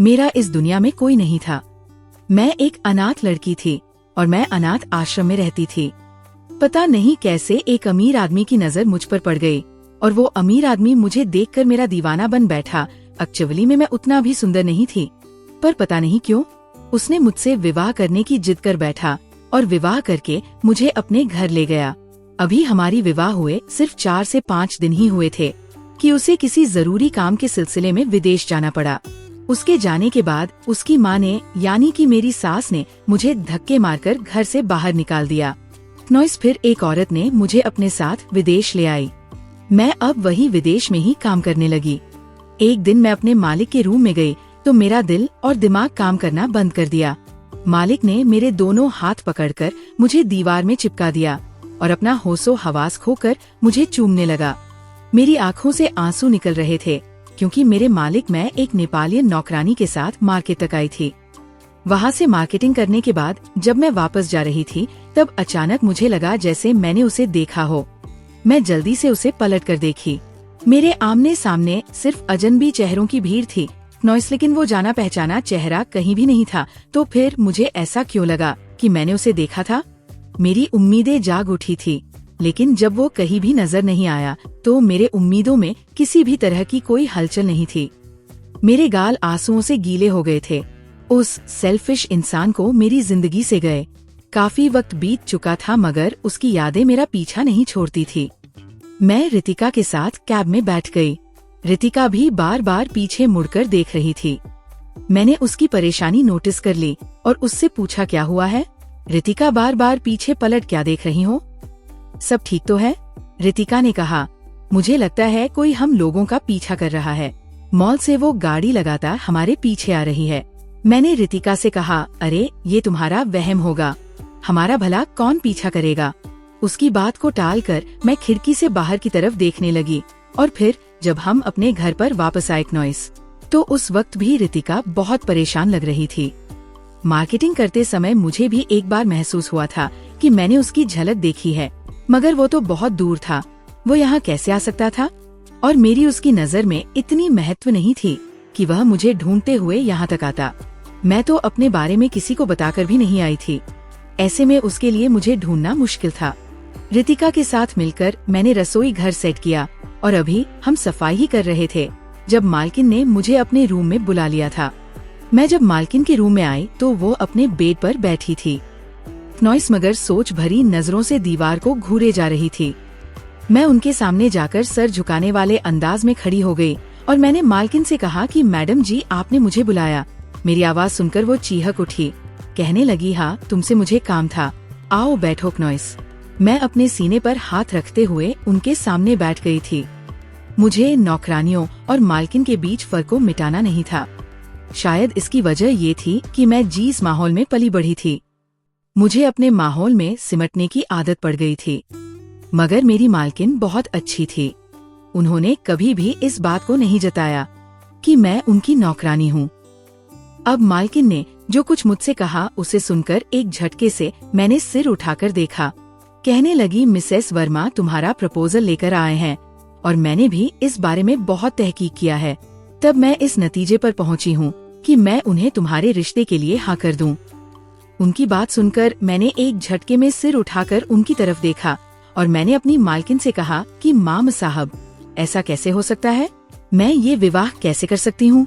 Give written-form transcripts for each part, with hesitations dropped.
मेरा इस दुनिया में कोई नहीं था। मैं एक अनाथ लड़की थी और मैं अनाथ आश्रम में रहती थी। पता नहीं कैसे एक अमीर आदमी की नजर मुझ पर पड़ गई और वो अमीर आदमी मुझे देखकर मेरा दीवाना बन बैठा। एक्चुअली में मैं उतना भी सुंदर नहीं थी, पर पता नहीं क्यों उसने मुझसे विवाह करने की जिद कर बैठा और विवाह करके मुझे अपने घर ले गया। अभी हमारी विवाह हुए सिर्फ 4 से 5 दिन ही हुए थे कि उसे किसी जरूरी काम के सिलसिले में विदेश जाना पड़ा। उसके जाने के बाद उसकी माँ ने यानी कि मेरी सास ने मुझे धक्के मारकर घर से बाहर निकाल दिया। नॉइस फिर एक औरत ने मुझे अपने साथ विदेश ले आई। मैं अब वही विदेश में ही काम करने लगी। एक दिन मैं अपने मालिक के रूम में गई तो मेरा दिल और दिमाग काम करना बंद कर दिया। मालिक ने मेरे दोनों हाथ पकड़कर मुझे दीवार में चिपका दिया और अपना होशो हवास खोकर मुझे चूमने लगा। मेरी आंखों से आंसू निकल रहे थे क्योंकि मेरे मालिक मैं एक नेपाली नौकरानी के साथ मार्केट तक आई थी। वहाँ से मार्केटिंग करने के बाद जब मैं वापस जा रही थी तब अचानक मुझे लगा जैसे मैंने उसे देखा हो। मैं जल्दी से उसे पलट कर देखी। मेरे आमने सामने सिर्फ अजनबी चेहरों की भीड़ थी नॉइस, लेकिन वो जाना पहचाना चेहरा कहीं भी नहीं था। तो फिर मुझे ऐसा क्यों लगा कि मैंने उसे देखा था? मेरी उम्मीदें जाग उठी थी, लेकिन जब वो कहीं भी नजर नहीं आया तो मेरे उम्मीदों में किसी भी तरह की कोई हलचल नहीं थी। मेरे गाल आंसुओं से गीले हो गए थे। उस सेल्फिश इंसान को मेरी जिंदगी से गए काफी वक्त बीत चुका था, मगर उसकी यादें मेरा पीछा नहीं छोड़ती थी। मैं रितिका के साथ कैब में बैठ गई। रितिका भी बार बार पीछे मुड़कर देख रही थी। मैंने उसकी परेशानी नोटिस कर ली और उससे पूछा, क्या हुआ है रितिका, बार बार पीछे पलट क्या देख रही हो? सब ठीक तो है? रितिका ने कहा, मुझे लगता है कोई हम लोगों का पीछा कर रहा है। मॉल से वो गाड़ी लगातार हमारे पीछे आ रही है। मैंने रितिका से कहा, अरे ये तुम्हारा वहम होगा, हमारा भला कौन पीछा करेगा? उसकी बात को टालकर मैं खिड़की से बाहर की तरफ देखने लगी और फिर जब हम अपने घर पर वापस आए नॉइस, तो उस वक्त भी रितिका बहुत परेशान लग रही थी। मार्केटिंग करते समय मुझे भी एक बार महसूस हुआ था कि मैंने उसकी झलक देखी है, मगर वो तो बहुत दूर था। वो यहाँ कैसे आ सकता था? और मेरी उसकी नजर में इतनी महत्व नहीं थी कि वह मुझे ढूंढते हुए यहाँ तक आता। मैं तो अपने बारे में किसी को बताकर भी नहीं आई थी, ऐसे में उसके लिए मुझे ढूंढना मुश्किल था। रितिका के साथ मिलकर मैंने रसोई घर सेट किया और अभी हम सफाई ही कर रहे थे जब मालकिन ने मुझे अपने रूम में बुला लिया था। मैं जब मालकिन के रूम में आई तो वो अपने बेड पर बैठी थी नॉइस, मगर सोच भरी नजरों से दीवार को घूरे जा रही थी। मैं उनके सामने जाकर सर झुकाने वाले अंदाज में खड़ी हो गई और मैंने मालकिन से कहा कि मैडम जी, आपने मुझे बुलाया। मेरी आवाज सुनकर वो चीखक उठी, कहने लगी, हाँ तुमसे मुझे काम था, आओ बैठो नॉइस। मैं अपने सीने पर हाथ रखते हुए उनके सामने बैठ गई थी। मुझे नौकरानियों और मालकिन के बीच फर्क को मिटाना नहीं था। शायद इसकी वजह ये थी कि मैं जिस माहौल में पली बढ़ी थी, मुझे अपने माहौल में सिमटने की आदत पड़ गई थी। मगर मेरी मालकिन बहुत अच्छी थी। उन्होंने कभी भी इस बात को नहीं जताया कि मैं उनकी नौकरानी हूँ। अब मालकिन ने जो कुछ मुझसे कहा उसे सुनकर एक झटके से मैंने सिर उठाकर देखा। कहने लगी, मिसेस वर्मा तुम्हारा प्रपोजल लेकर आए हैं और मैंने भी इस बारे में बहुत तहकीक किया है। तब मैं इस नतीजे पर पहुंची हूँ कि मैं उन्हें तुम्हारे रिश्ते के लिए हाँ कर दूं। उनकी बात सुनकर मैंने एक झटके में सिर उठाकर उनकी तरफ देखा और मैंने अपनी मालकिन से कहा कि माम साहब, ऐसा कैसे हो सकता है? मैं ये विवाह कैसे कर सकती हूँ?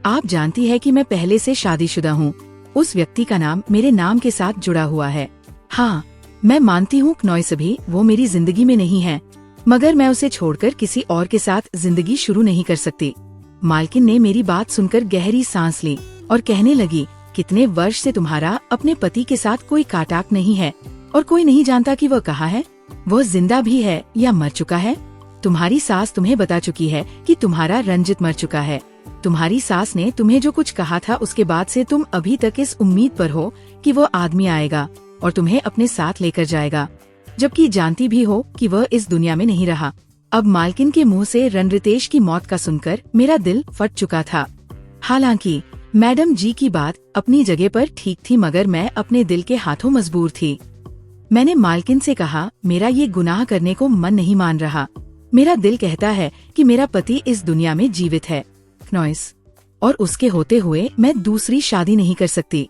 आप जानती है कि मैं पहले से शादीशुदा हूँ। उस व्यक्ति का नाम मेरे नाम के साथ जुड़ा हुआ है। हाँ, मैं मानती हूँ नॉइस भी वो मेरी जिंदगी में नहीं है, मगर मैं उसे छोड़कर किसी और के साथ जिंदगी शुरू नहीं कर सकती। मालकिन ने मेरी बात सुनकर गहरी सांस ली और कहने लगी, कितने वर्ष से तुम्हारा अपने पति के साथ कोई कांटेक्ट नहीं है और कोई नहीं जानता कि वह कहाँ है? वो जिंदा भी है या मर चुका है? तुम्हारी सास तुम्हें बता चुकी है कि तुम्हारा रंजित मर चुका है। तुम्हारी सास ने तुम्हें जो कुछ कहा था उसके बाद से तुम अभी तक इस उम्मीद पर हो कि वो आदमी आएगा और तुम्हें अपने साथ लेकर जाएगा, जबकि जानती भी हो कि वह इस दुनिया में नहीं रहा। अब मालकिन के मुंह से रणरितेश की मौत का सुनकर मेरा दिल फट चुका था। हालांकि मैडम जी की बात अपनी जगह पर ठीक थी, मगर मैं अपने दिल के हाथों मजबूर थी। मैंने मालकिन से कहा, मेरा ये गुनाह करने को मन नहीं मान रहा। मेरा दिल कहता है कि मेरा पति इस दुनिया में जीवित है। नॉइस, और उसके होते हुए मैं दूसरी शादी नहीं कर सकती।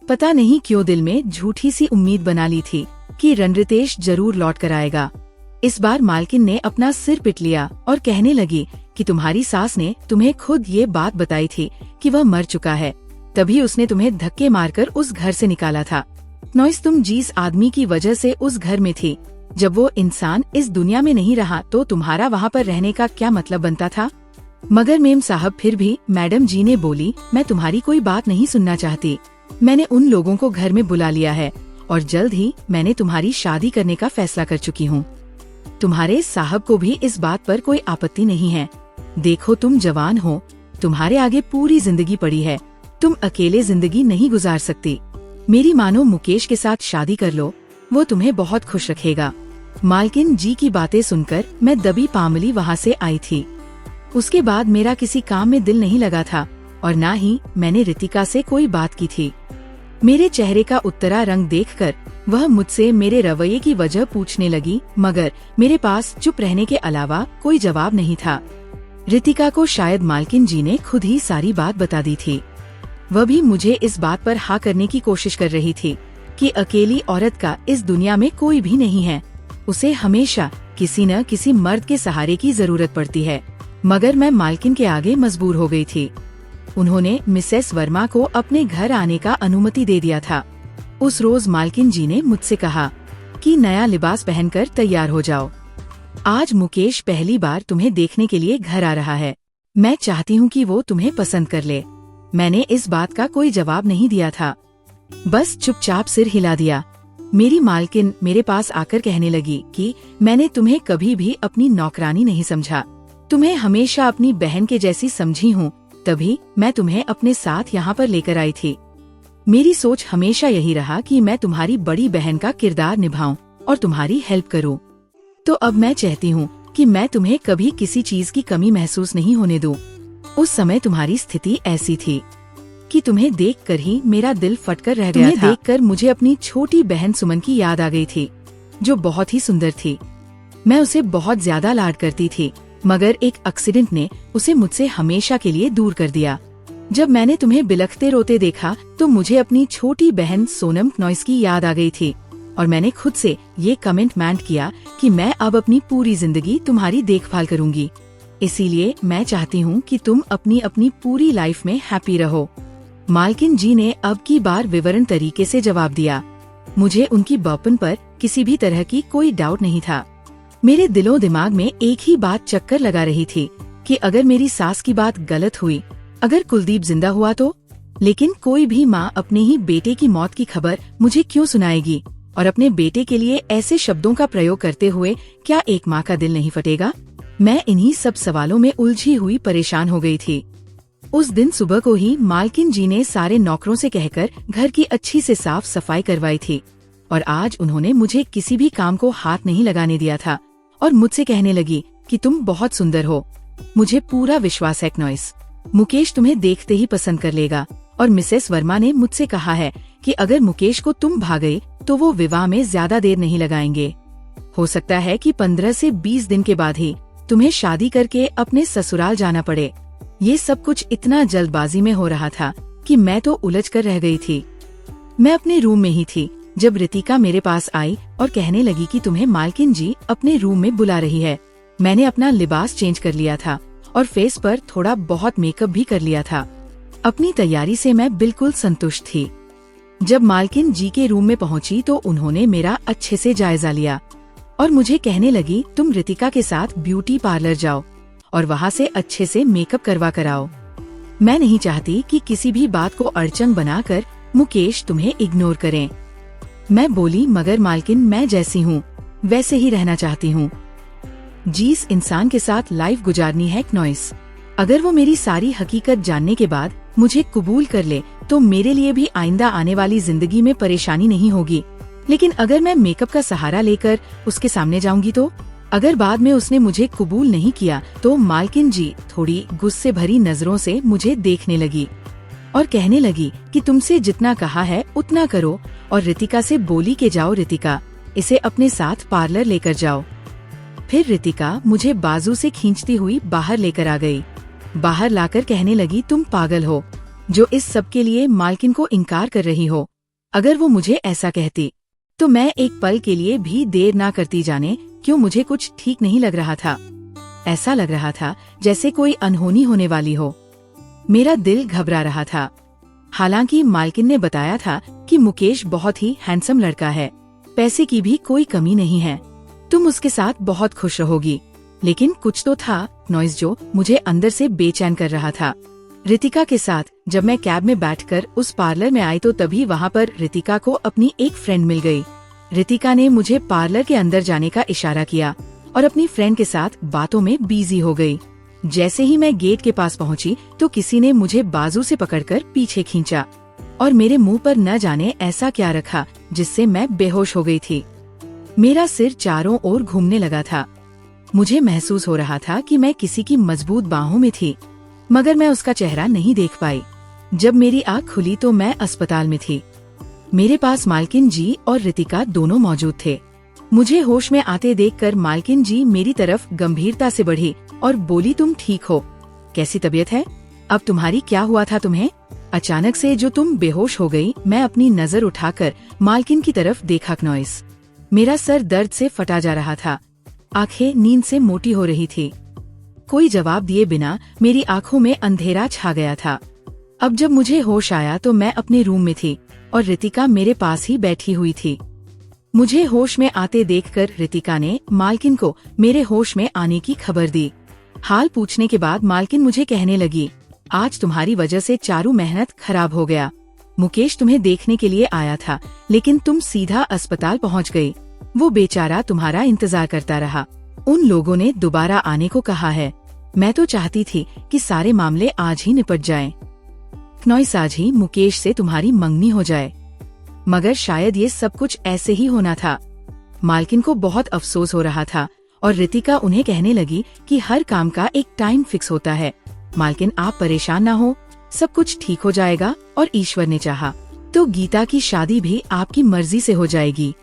पता नहीं क्यों दिल में झूठी सी उम्मीद बना ली थी कि रणरितेश जरूर लौट कर आएगा। इस बार मालकिन ने अपना सिर पिट लिया और कहने लगी कि तुम्हारी सास ने तुम्हें खुद ये बात बताई थी कि वह मर चुका है, तभी उसने तुम्हें धक्के मारकर उस घर से निकाला था। नॉइस, तुम जिस आदमी की वजह से उस घर में थी, जब वो इंसान इस दुनिया में नहीं रहा तो तुम्हारा वहाँ पर रहने का क्या मतलब बनता था? मगर मेम साहब फिर भी मैडम जी ने बोली, मैं तुम्हारी कोई बात नहीं सुनना चाहती। मैंने उन लोगों को घर में बुला लिया है और जल्द ही मैंने तुम्हारी शादी करने का फैसला कर चुकी हूँ। तुम्हारे साहब को भी इस बात पर कोई आपत्ति नहीं है। देखो, तुम जवान हो, तुम्हारे आगे पूरी जिंदगी पड़ी है, तुम अकेले जिंदगी नहीं गुजार सकती। मेरी मानो मुकेश के साथ शादी कर लो, वो तुम्हें बहुत खुश रखेगा। मालकिन जी की बातें सुनकर मैं दबी पामली वहाँ से आई थी। उसके बाद मेरा किसी काम में दिल नहीं लगा था और न ही मैंने रितिका से कोई बात की थी। मेरे चेहरे का उत्तरा रंग देखकर वह मुझसे मेरे रवैये की वजह पूछने लगी, मगर मेरे पास चुप रहने के अलावा कोई जवाब नहीं था। रितिका को शायद मालकिन जी ने खुद ही सारी बात बता दी थी। वह भी मुझे इस बात पर हाँ करने की कोशिश कर रही थी कि अकेली औरत का इस दुनिया में कोई भी नहीं है, उसे हमेशा किसी न किसी मर्द के सहारे की जरूरत पड़ती है। मगर मैं मालकिन के आगे मजबूर हो गई थी। उन्होंने मिसेस वर्मा को अपने घर आने का अनुमति दे दिया था। उस रोज मालकिन जी ने मुझसे कहा कि नया लिबास पहनकर तैयार हो जाओ, आज मुकेश पहली बार तुम्हें देखने के लिए घर आ रहा है, मैं चाहती हूँ कि वो तुम्हें पसंद कर ले। मैंने इस बात का कोई जवाब नहीं दिया था, बस चुपचाप सिर हिला दिया। मेरी मालकिन मेरे पास आकर कहने लगी कि मैंने तुम्हें कभी भी अपनी नौकरानी नहीं समझा, तुम्हें हमेशा अपनी बहन के जैसी समझी हूँ, तभी मैं तुम्हें अपने साथ यहाँ पर लेकर आई थी। मेरी सोच हमेशा यही रहा कि मैं तुम्हारी बड़ी बहन का किरदार निभाऊं और तुम्हारी हेल्प करूं। तो अब मैं चाहती हूँ कि मैं तुम्हें कभी किसी चीज की कमी महसूस नहीं होने दूं। उस समय तुम्हारी स्थिति ऐसी थी कि तुम्हें देखकर ही मेरा दिल फटकर रह गया था। तुम्हें देखकर मुझे अपनी छोटी बहन सुमन की याद आ गई थी, जो बहुत ही सुंदर थी। मैं उसे बहुत ज्यादा लाड करती थी, मगर एक एक्सीडेंट ने उसे मुझसे हमेशा के लिए दूर कर दिया। जब मैंने तुम्हें बिलखते रोते देखा तो मुझे अपनी छोटी बहन सोनम नॉइस की याद आ गई थी और मैंने खुद से ये कमिटमेंट किया कि मैं अब अपनी पूरी जिंदगी तुम्हारी देखभाल करूंगी। इसीलिए मैं चाहती हूँ कि तुम अपनी अपनी पूरी लाइफ में हैप्पी रहो। मालकिन जी ने अब की बार विवरण तरीके से जवाब दिया। मुझे उनकी बौपन पर किसी भी तरह की कोई डाउट नहीं था। मेरे दिलो दिमाग में एक ही बात चक्कर लगा रही थी कि अगर मेरी सास की बात गलत हुई, अगर कुलदीप जिंदा हुआ तो? लेकिन कोई भी माँ अपने ही बेटे की मौत की खबर मुझे क्यों सुनाएगी, और अपने बेटे के लिए ऐसे शब्दों का प्रयोग करते हुए क्या एक माँ का दिल नहीं फटेगा? मैं इन्हीं सब सवालों में उलझी हुई परेशान हो गई थी। उस दिन सुबह को ही मालकिन जी ने सारे नौकरों से कहकर घर की अच्छी से साफ सफाई करवाई थी और आज उन्होंने मुझे किसी भी काम को हाथ नहीं लगाने दिया था और मुझसे कहने लगी कि तुम बहुत सुंदर हो। मुझे पूरा विश्वास है नॉइस, मुकेश तुम्हें देखते ही पसंद कर लेगा और मिसेस वर्मा ने मुझसे कहा है कि अगर मुकेश को तुम भागे तो वो विवाह में ज्यादा देर नहीं लगाएंगे। हो सकता है कि 15 से 20 दिन के बाद ही तुम्हें शादी करके अपने ससुराल जाना पड़े। ये सब कुछ इतना जल्दबाजी में हो रहा था कि मैं तो उलझ कर रह गई थी। मैं अपने रूम में ही थी जब रितिका मेरे पास आई और कहने लगी कि तुम्हें मालकिन जी अपने रूम में बुला रही है। मैंने अपना लिबास चेंज कर लिया था और फेस पर थोड़ा बहुत मेकअप भी कर लिया था। अपनी तैयारी से मैं बिल्कुल संतुष्ट थी। जब मालकिन जी के रूम में पहुंची तो उन्होंने मेरा अच्छे से जायजा लिया और मुझे कहने लगी, तुम रितिका के साथ ब्यूटी पार्लर जाओ और वहाँ से अच्छे से मेकअप करवा कर आओ। मैं नहीं चाहती कि किसी भी बात को अड़चन बनाकर मुकेश तुम्हें इग्नोर करें। मैं बोली, मगर मालकिन मैं जैसी हूँ वैसे ही रहना चाहती हूँ। जिस इंसान के साथ लाइफ गुजारनी है नॉइस, अगर वो मेरी सारी हकीकत जानने के बाद मुझे कबूल कर ले तो मेरे लिए भी आइंदा आने वाली जिंदगी में परेशानी नहीं होगी। लेकिन अगर मैं मेकअप का सहारा लेकर उसके सामने जाऊंगी तो? अगर बाद में उसने मुझे कबूल नहीं किया तो? मालकिन जी थोड़ी गुस्से भरी नजरों से मुझे देखने लगी और कहने लगी कि तुमसे जितना कहा है उतना करो और रितिका से बोली के जाओ, रितिका इसे अपने साथ पार्लर लेकर जाओ। फिर रितिका मुझे बाजू से खींचती हुई बाहर लेकर आ गई। बाहर लाकर कहने लगी, तुम पागल हो जो इस सब के लिए मालकिन को इनकार कर रही हो। अगर वो मुझे ऐसा कहती तो मैं एक पल के लिए भी देर ना करती। जाने क्यों मुझे कुछ ठीक नहीं लग रहा था। ऐसा लग रहा था जैसे कोई अनहोनी होने वाली हो। मेरा दिल घबरा रहा था। हालांकि मालकिन ने बताया था कि मुकेश बहुत ही हैंडसम लड़का है, पैसे की भी कोई कमी नहीं है, तुम उसके साथ बहुत खुश रहोगी। लेकिन कुछ तो था नॉइज जो मुझे अंदर से बेचैन कर रहा था। रितिका के साथ जब मैं कैब में बैठकर उस पार्लर में आई तो तभी वहाँ पर रितिका को अपनी एक फ्रेंड मिल गई। रितिका ने मुझे पार्लर के अंदर जाने का इशारा किया और अपनी फ्रेंड के साथ बातों में बिजी हो गई। जैसे ही मैं गेट के पास पहुंची तो किसी ने मुझे बाजू से पकड़कर पीछे खींचा और मेरे मुंह पर न जाने ऐसा क्या रखा जिससे मैं बेहोश हो गई थी। मेरा सिर चारों ओर घूमने लगा था। मुझे महसूस हो रहा था कि मैं किसी की मजबूत बाहों में थी, मगर मैं उसका चेहरा नहीं देख पाई। जब मेरी आँख खुली तो मैं अस्पताल में थी। मेरे पास मालकिन जी और रितिका दोनों मौजूद थे। मुझे होश में आते देखकर मालकिन जी मेरी तरफ गंभीरता से बढ़ी और बोली, तुम ठीक हो? कैसी तबीयत है? अब तुम्हारी क्या हुआ था तुम्हें? अचानक से जो तुम बेहोश हो गई। मैं अपनी नजर उठाकर मालकिन की तरफ देखा। नॉइस, मेरा सर दर्द से फटा जा रहा था, आंखें नींद से मोटी हो रही थी। कोई जवाब दिए बिना मेरी आंखों में अंधेरा छा गया था। अब जब मुझे होश आया तो मैं अपने रूम में थी और रितिका मेरे पास ही बैठी हुई थी। मुझे होश में आते देखकर रितिका ने मालकिन को मेरे होश में आने की खबर दी। हाल पूछने के बाद मालकिन मुझे कहने लगी, आज तुम्हारी वजह से चारू मेहनत खराब हो गया। मुकेश तुम्हें देखने के लिए आया था लेकिन तुम सीधा अस्पताल पहुंच गई। वो बेचारा तुम्हारा इंतजार करता रहा। उन लोगों ने दोबारा आने को कहा है। मैं तो चाहती थी कि सारे मामले आज ही निपट जाएं। नॉइस, आज ही मुकेश से तुम्हारी मंगनी हो जाए। मगर शायद ये सब कुछ ऐसे ही होना था। मालकिन को बहुत अफसोस हो रहा था और रितिका उन्हें कहने लगी कि हर काम का एक टाइम फिक्स होता है। मालकिन, आप परेशान ना हो, सब कुछ ठीक हो जाएगा और ईश्वर ने चाहा तो गीता की शादी भी आपकी मर्जी से हो जाएगी।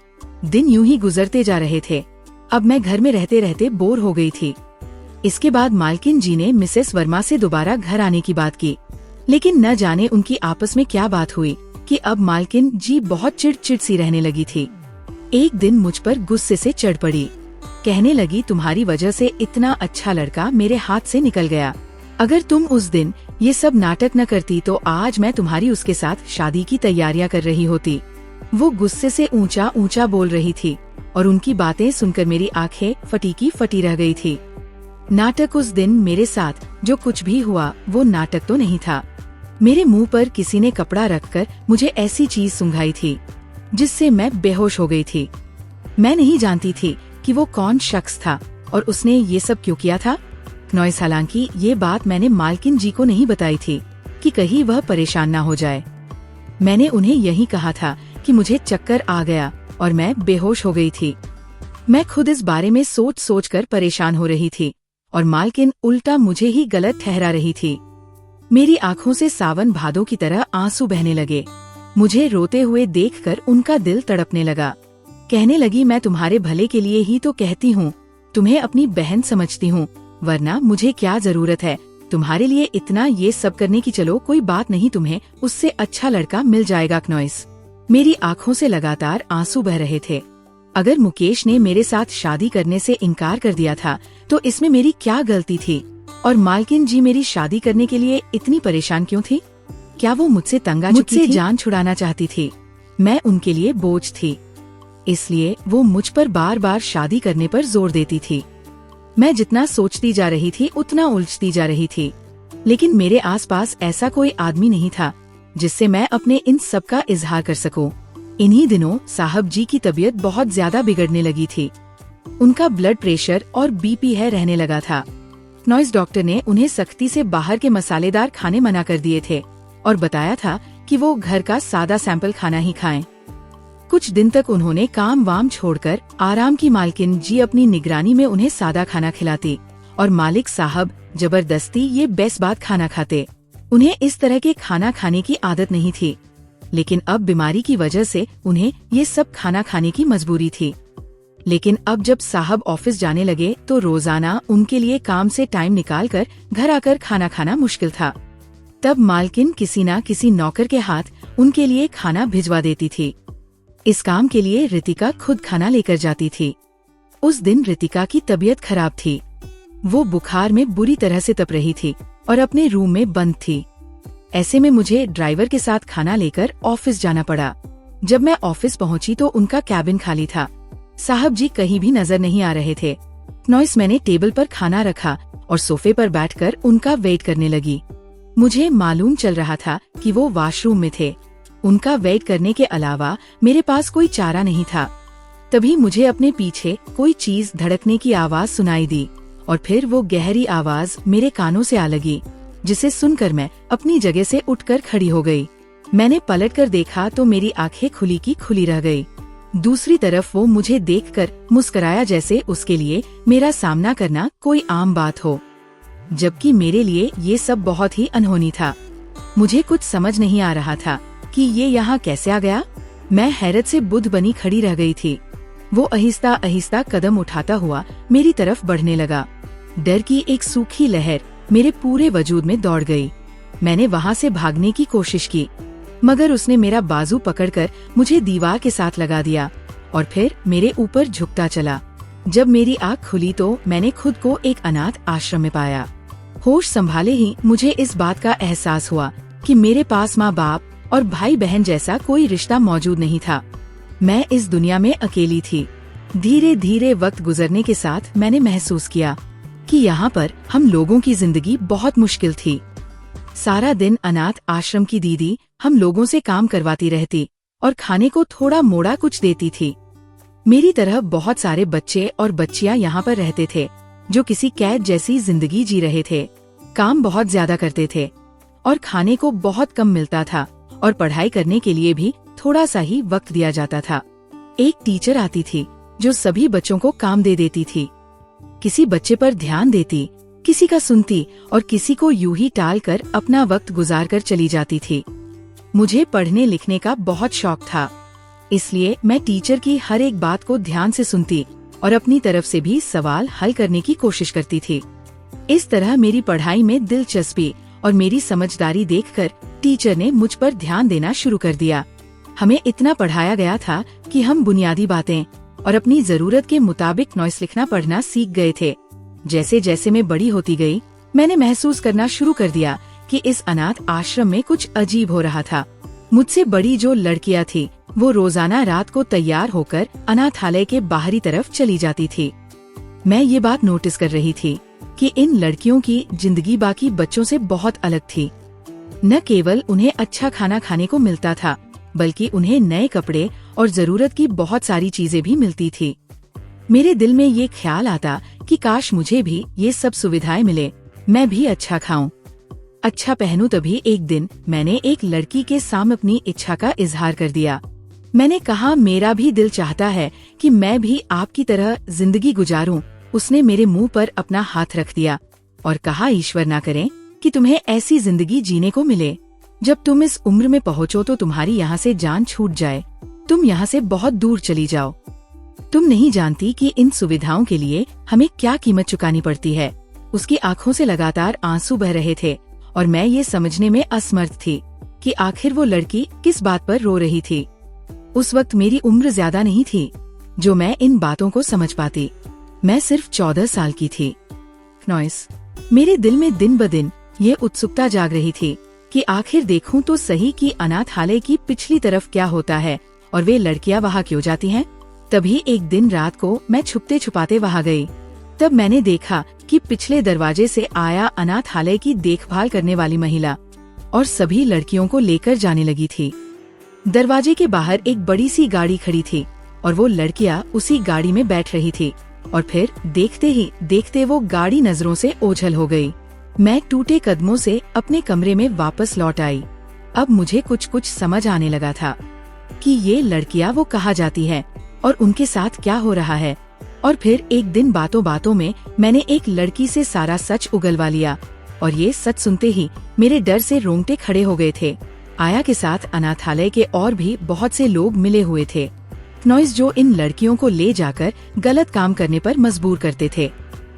दिन यूं ही गुजरते जा रहे थे। अब मैं घर में रहते रहते बोर हो गई थी। इसके बाद मालकिन जी ने मिसेस वर्मा से दोबारा घर आने की बात की, लेकिन न जाने उनकी आपस में क्या बात हुई कि अब मालकिन जी बहुत चिड़चिड़ सी रहने लगी थी। एक दिन मुझ पर गुस्से से चढ़ पड़ी। कहने लगी, तुम्हारी वजह से इतना अच्छा लड़का मेरे हाथ से निकल गया। अगर तुम उस दिन ये सब नाटक न करती तो आज मैं तुम्हारी उसके साथ शादी की तैयारियां कर रही होती। वो गुस्से से ऊंचा ऊंचा बोल रही थी और उनकी बातें सुनकर मेरी आंखें फटी की फटी रह गई थी। नाटक, उस दिन मेरे साथ जो कुछ भी हुआ वो नाटक तो नहीं था। मेरे मुंह पर किसी ने कपड़ा रखकर मुझे ऐसी चीज सुंघाई थी जिससे मैं बेहोश हो गई थी। मैं नहीं जानती थी कि वो कौन शख्स था और उसने ये सब क्यों किया था। नॉइस, हालांकि ये बात मैंने मालकिन जी को नहीं बताई थी कि कहीं वह परेशान ना हो जाए। मैंने उन्हें यही कहा था कि मुझे चक्कर आ गया और मैं बेहोश हो गई थी। मैं खुद इस बारे में सोच सोच कर परेशान हो रही थी और मालकिन उल्टा मुझे ही गलत ठहरा रही थी। मेरी आंखों से सावन भादों की तरह आंसू बहने लगे। मुझे रोते हुए देखकर उनका दिल तड़पने लगा। कहने लगी, मैं तुम्हारे भले के लिए ही तो कहती हूँ, तुम्हें अपनी बहन समझती हूँ, वरना मुझे क्या जरूरत है तुम्हारे लिए इतना ये सब करने की। चलो कोई बात नहीं, तुम्हें उससे अच्छा लड़का मिल जाएगा। नॉइस, मेरी आंखों से लगातार आंसू बह रहे थे। अगर मुकेश ने मेरे साथ शादी करने से इनकार कर दिया था तो इसमें मेरी क्या गलती थी? और मालकिन जी मेरी शादी करने के लिए इतनी परेशान क्यों थी? क्या वो मुझसे तंग आ चुकी थी? मुझसे जान छुड़ाना चाहती थी? मैं उनके लिए बोझ थी, इसलिए वो मुझ पर बार बार शादी करने पर जोर देती थी। मैं जितना सोचती जा रही थी उतना उलझती जा रही थी, लेकिन मेरे आसपास ऐसा कोई आदमी नहीं था जिससे मैं अपने इन सब का इजहार कर सकूं। इन्हीं दिनों साहब जी की तबीयत बहुत ज्यादा बिगड़ने लगी थी। उनका ब्लड प्रेशर और बीपी है रहने लगा था। नॉइस, डॉक्टर ने उन्हें सख्ती से बाहर के मसालेदार खाने मना कर दिए थे और बताया था कि वो घर का सादा सैंपल खाना ही खाएं। कुछ दिन तक उन्होंने काम वाम छोड़कर आराम की। मालकिन जी अपनी निगरानी में उन्हें सादा खाना खिलाती और मालिक साहब जबरदस्ती ये बेस्ट बात खाना खाते। उन्हें इस तरह के खाना खाने की आदत नहीं थी, लेकिन अब बीमारी की वजह से उन्हें ये सब खाना खाने की मजबूरी थी। लेकिन अब जब साहब ऑफिस जाने लगे तो रोजाना उनके लिए काम से टाइम निकालकर घर आकर खाना खाना मुश्किल था। तब मालकिन किसी न किसी नौकर के हाथ उनके लिए खाना भिजवा देती थी। इस काम के लिए रितिका खुद खाना लेकर जाती थी। उस दिन रितिका की तबीयत खराब थी। वो बुखार में बुरी तरह से तप रही थी और अपने रूम में बंद थी। ऐसे में मुझे ड्राइवर के साथ खाना लेकर ऑफिस जाना पड़ा। जब मैं ऑफिस पहुंची तो उनका कैबिन खाली था। साहब जी कहीं भी नजर नहीं आ रहे थे। नॉइस मैंने टेबल पर खाना रखा और सोफे पर बैठकर उनका वेट करने लगी। मुझे मालूम चल रहा था कि वो वॉशरूम में थे। उनका वेट करने के अलावा मेरे पास कोई चारा नहीं था। तभी मुझे अपने पीछे कोई चीज धड़कने की आवाज सुनाई दी और फिर वो गहरी आवाज मेरे कानों से आ लगी, जिसे सुनकर मैं अपनी जगह से उठकर खड़ी हो गई। मैंने पलटकर देखा तो मेरी आंखें खुली की खुली रह गई। दूसरी तरफ वो मुझे देखकर मुस्कुराया, जैसे उसके लिए मेरा सामना करना कोई आम बात हो, जबकि मेरे लिए ये सब बहुत ही अनहोनी था। मुझे कुछ समझ नहीं आ रहा था कि ये यहाँ कैसे आ गया। मैं हैरत से बुद्ध बनी खड़ी रह गई थी। वो आहिस्ता आहिस्ता कदम उठाता हुआ मेरी तरफ बढ़ने लगा। डर की एक सूखी लहर मेरे पूरे वजूद में दौड़ गई। मैंने वहाँ से भागने की कोशिश की, मगर उसने मेरा बाजू पकड़कर मुझे दीवार के साथ लगा दिया और फिर मेरे ऊपर झुकता चला। जब मेरी आँख खुली तो मैंने खुद को एक अनाथ आश्रम में पाया। होश संभाले ही मुझे इस बात का एहसास हुआ कि मेरे पास माँ बाप और भाई बहन जैसा कोई रिश्ता मौजूद नहीं था। मैं इस दुनिया में अकेली थी। धीरे धीरे वक्त गुजरने के साथ मैंने महसूस किया कि यहाँ पर हम लोगों की जिंदगी बहुत मुश्किल थी। सारा दिन अनाथ आश्रम की दीदी हम लोगों से काम करवाती रहती और खाने को थोड़ा मोड़ा कुछ देती थी। मेरी तरह बहुत सारे बच्चे और बच्चियां यहाँ पर रहते थे जो किसी कैद जैसी जिंदगी जी रहे थे। काम बहुत ज्यादा करते थे और खाने को बहुत कम मिलता था और पढ़ाई करने के लिए भी थोड़ा सा ही वक्त दिया जाता था। एक टीचर आती थी जो सभी बच्चों को काम दे देती थी। किसी बच्चे पर ध्यान देती, किसी का सुनती और किसी को यूं ही टाल कर अपना वक्त गुजार कर चली जाती थी। मुझे पढ़ने लिखने का बहुत शौक था, इसलिए मैं टीचर की हर एक बात को ध्यान से सुनती और अपनी तरफ से भी सवाल हल करने की कोशिश करती थी। इस तरह मेरी पढ़ाई में दिलचस्पी और मेरी समझदारी देखकर टीचर ने मुझ पर ध्यान देना शुरू कर दिया। हमें इतना पढ़ाया गया था कि हम बुनियादी बातें और अपनी जरूरत के मुताबिक नॉइस लिखना पढ़ना सीख गए थे। जैसे जैसे मैं बड़ी होती गई, मैंने महसूस करना शुरू कर दिया कि इस अनाथ आश्रम में कुछ अजीब हो रहा था। मुझसे बड़ी जो लड़कियां थी वो रोजाना रात को तैयार होकर अनाथालय के बाहरी तरफ चली जाती थी। मैं ये बात नोटिस कर रही थी कि इन लड़कियों की जिंदगी बाकी बच्चों से बहुत अलग थी। न केवल उन्हें अच्छा खाना खाने को मिलता था, बल्कि उन्हें नए कपड़े और जरूरत की बहुत सारी चीजें भी मिलती थी। मेरे दिल में ये ख्याल आता कि काश मुझे भी ये सब सुविधाएं मिले, मैं भी अच्छा खाऊं, अच्छा पहनूं। तभी एक दिन मैंने एक लड़की के सामने अपनी इच्छा का इजहार कर दिया। मैंने कहा, मेरा भी दिल चाहता है कि मैं भी आपकी तरह जिंदगी गुजारूं। उसने मेरे मुंह पर अपना हाथ रख दिया और कहा, ईश्वर ना करे कि तुम्हें ऐसी जिंदगी जीने को मिले। जब तुम इस उम्र में पहुँचो तो तुम्हारी यहाँ से जान छूट जाए, तुम यहाँ से बहुत दूर चली जाओ। तुम नहीं जानती कि इन सुविधाओं के लिए हमें क्या कीमत चुकानी पड़ती है। उसकी आंखों से लगातार आंसू बह रहे थे और मैं ये समझने में असमर्थ थी कि आखिर वो लड़की किस बात पर रो रही थी। उस वक्त मेरी उम्र ज्यादा नहीं थी जो मैं इन बातों को समझ पाती। मैं सिर्फ 14 साल की थी। नॉइस, मेरे दिल में दिन ब दिन ये उत्सुकता जाग रही थी कि आखिर देखूं तो सही कि अनाथालय की पिछली तरफ क्या होता है और वे लड़कियां वहाँ क्यों जाती हैं। तभी एक दिन रात को मैं छुपते छुपाते वहाँ गई। तब मैंने देखा कि पिछले दरवाजे से आया अनाथालय की देखभाल करने वाली महिला और सभी लड़कियों को लेकर जाने लगी थी। दरवाजे के बाहर एक बड़ी सी गाड़ी खड़ी थी और वो लड़कियां उसी गाड़ी में बैठ रही थी और फिर देखते ही देखते वो गाड़ी नजरों से ओझल हो गई। मैं टूटे कदमों से अपने कमरे में वापस लौट आई। अब मुझे कुछ कुछ समझ आने लगा था कि ये लड़कियां वो कहाँ जाती है और उनके साथ क्या हो रहा है। और फिर एक दिन बातों बातों में मैंने एक लड़की से सारा सच उगलवा लिया और ये सच सुनते ही मेरे डर से रोंगटे खड़े हो गए थे। आया के साथ अनाथालय के और भी बहुत से लोग मिले हुए थे। क्नॉइस जो इन लड़कियों को ले जाकर गलत काम करने पर मजबूर करते थे।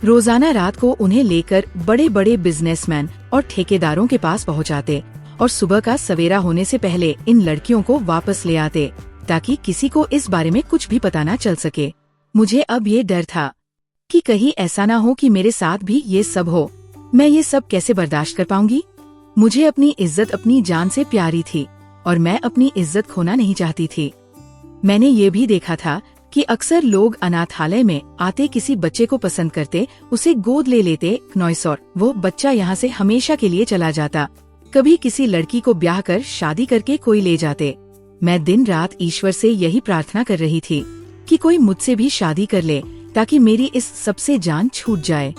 रोजाना रात को उन्हें लेकर बड़े बड़े बिजनेसमैन और ठेकेदारों के पास पहुंचाते और सुबह का सवेरा होने से पहले इन लड़कियों को वापस ले आते ताकि किसी को इस बारे में कुछ भी पता न चल सके। मुझे अब ये डर था कि कहीं ऐसा ना हो कि मेरे साथ भी ये सब हो। मैं ये सब कैसे बर्दाश्त कर पाऊंगी? मुझे अपनी इज्जत अपनी जान से प्यारी थी और मैं अपनी इज्जत खोना नहीं चाहती थी। मैंने ये भी देखा था कि अक्सर लोग अनाथालय में आते किसी बच्चे को पसंद करते, उसे गोद ले लेते क्नॉइस, और वो बच्चा यहाँ से हमेशा के लिए चला जाता। कभी किसी लड़की को ब्याह कर शादी करके कोई ले जाते। मैं दिन रात ईश्वर से यही प्रार्थना कर रही थी कि कोई मुझसे भी शादी कर ले ताकि मेरी इस सबसे जान छूट जाए।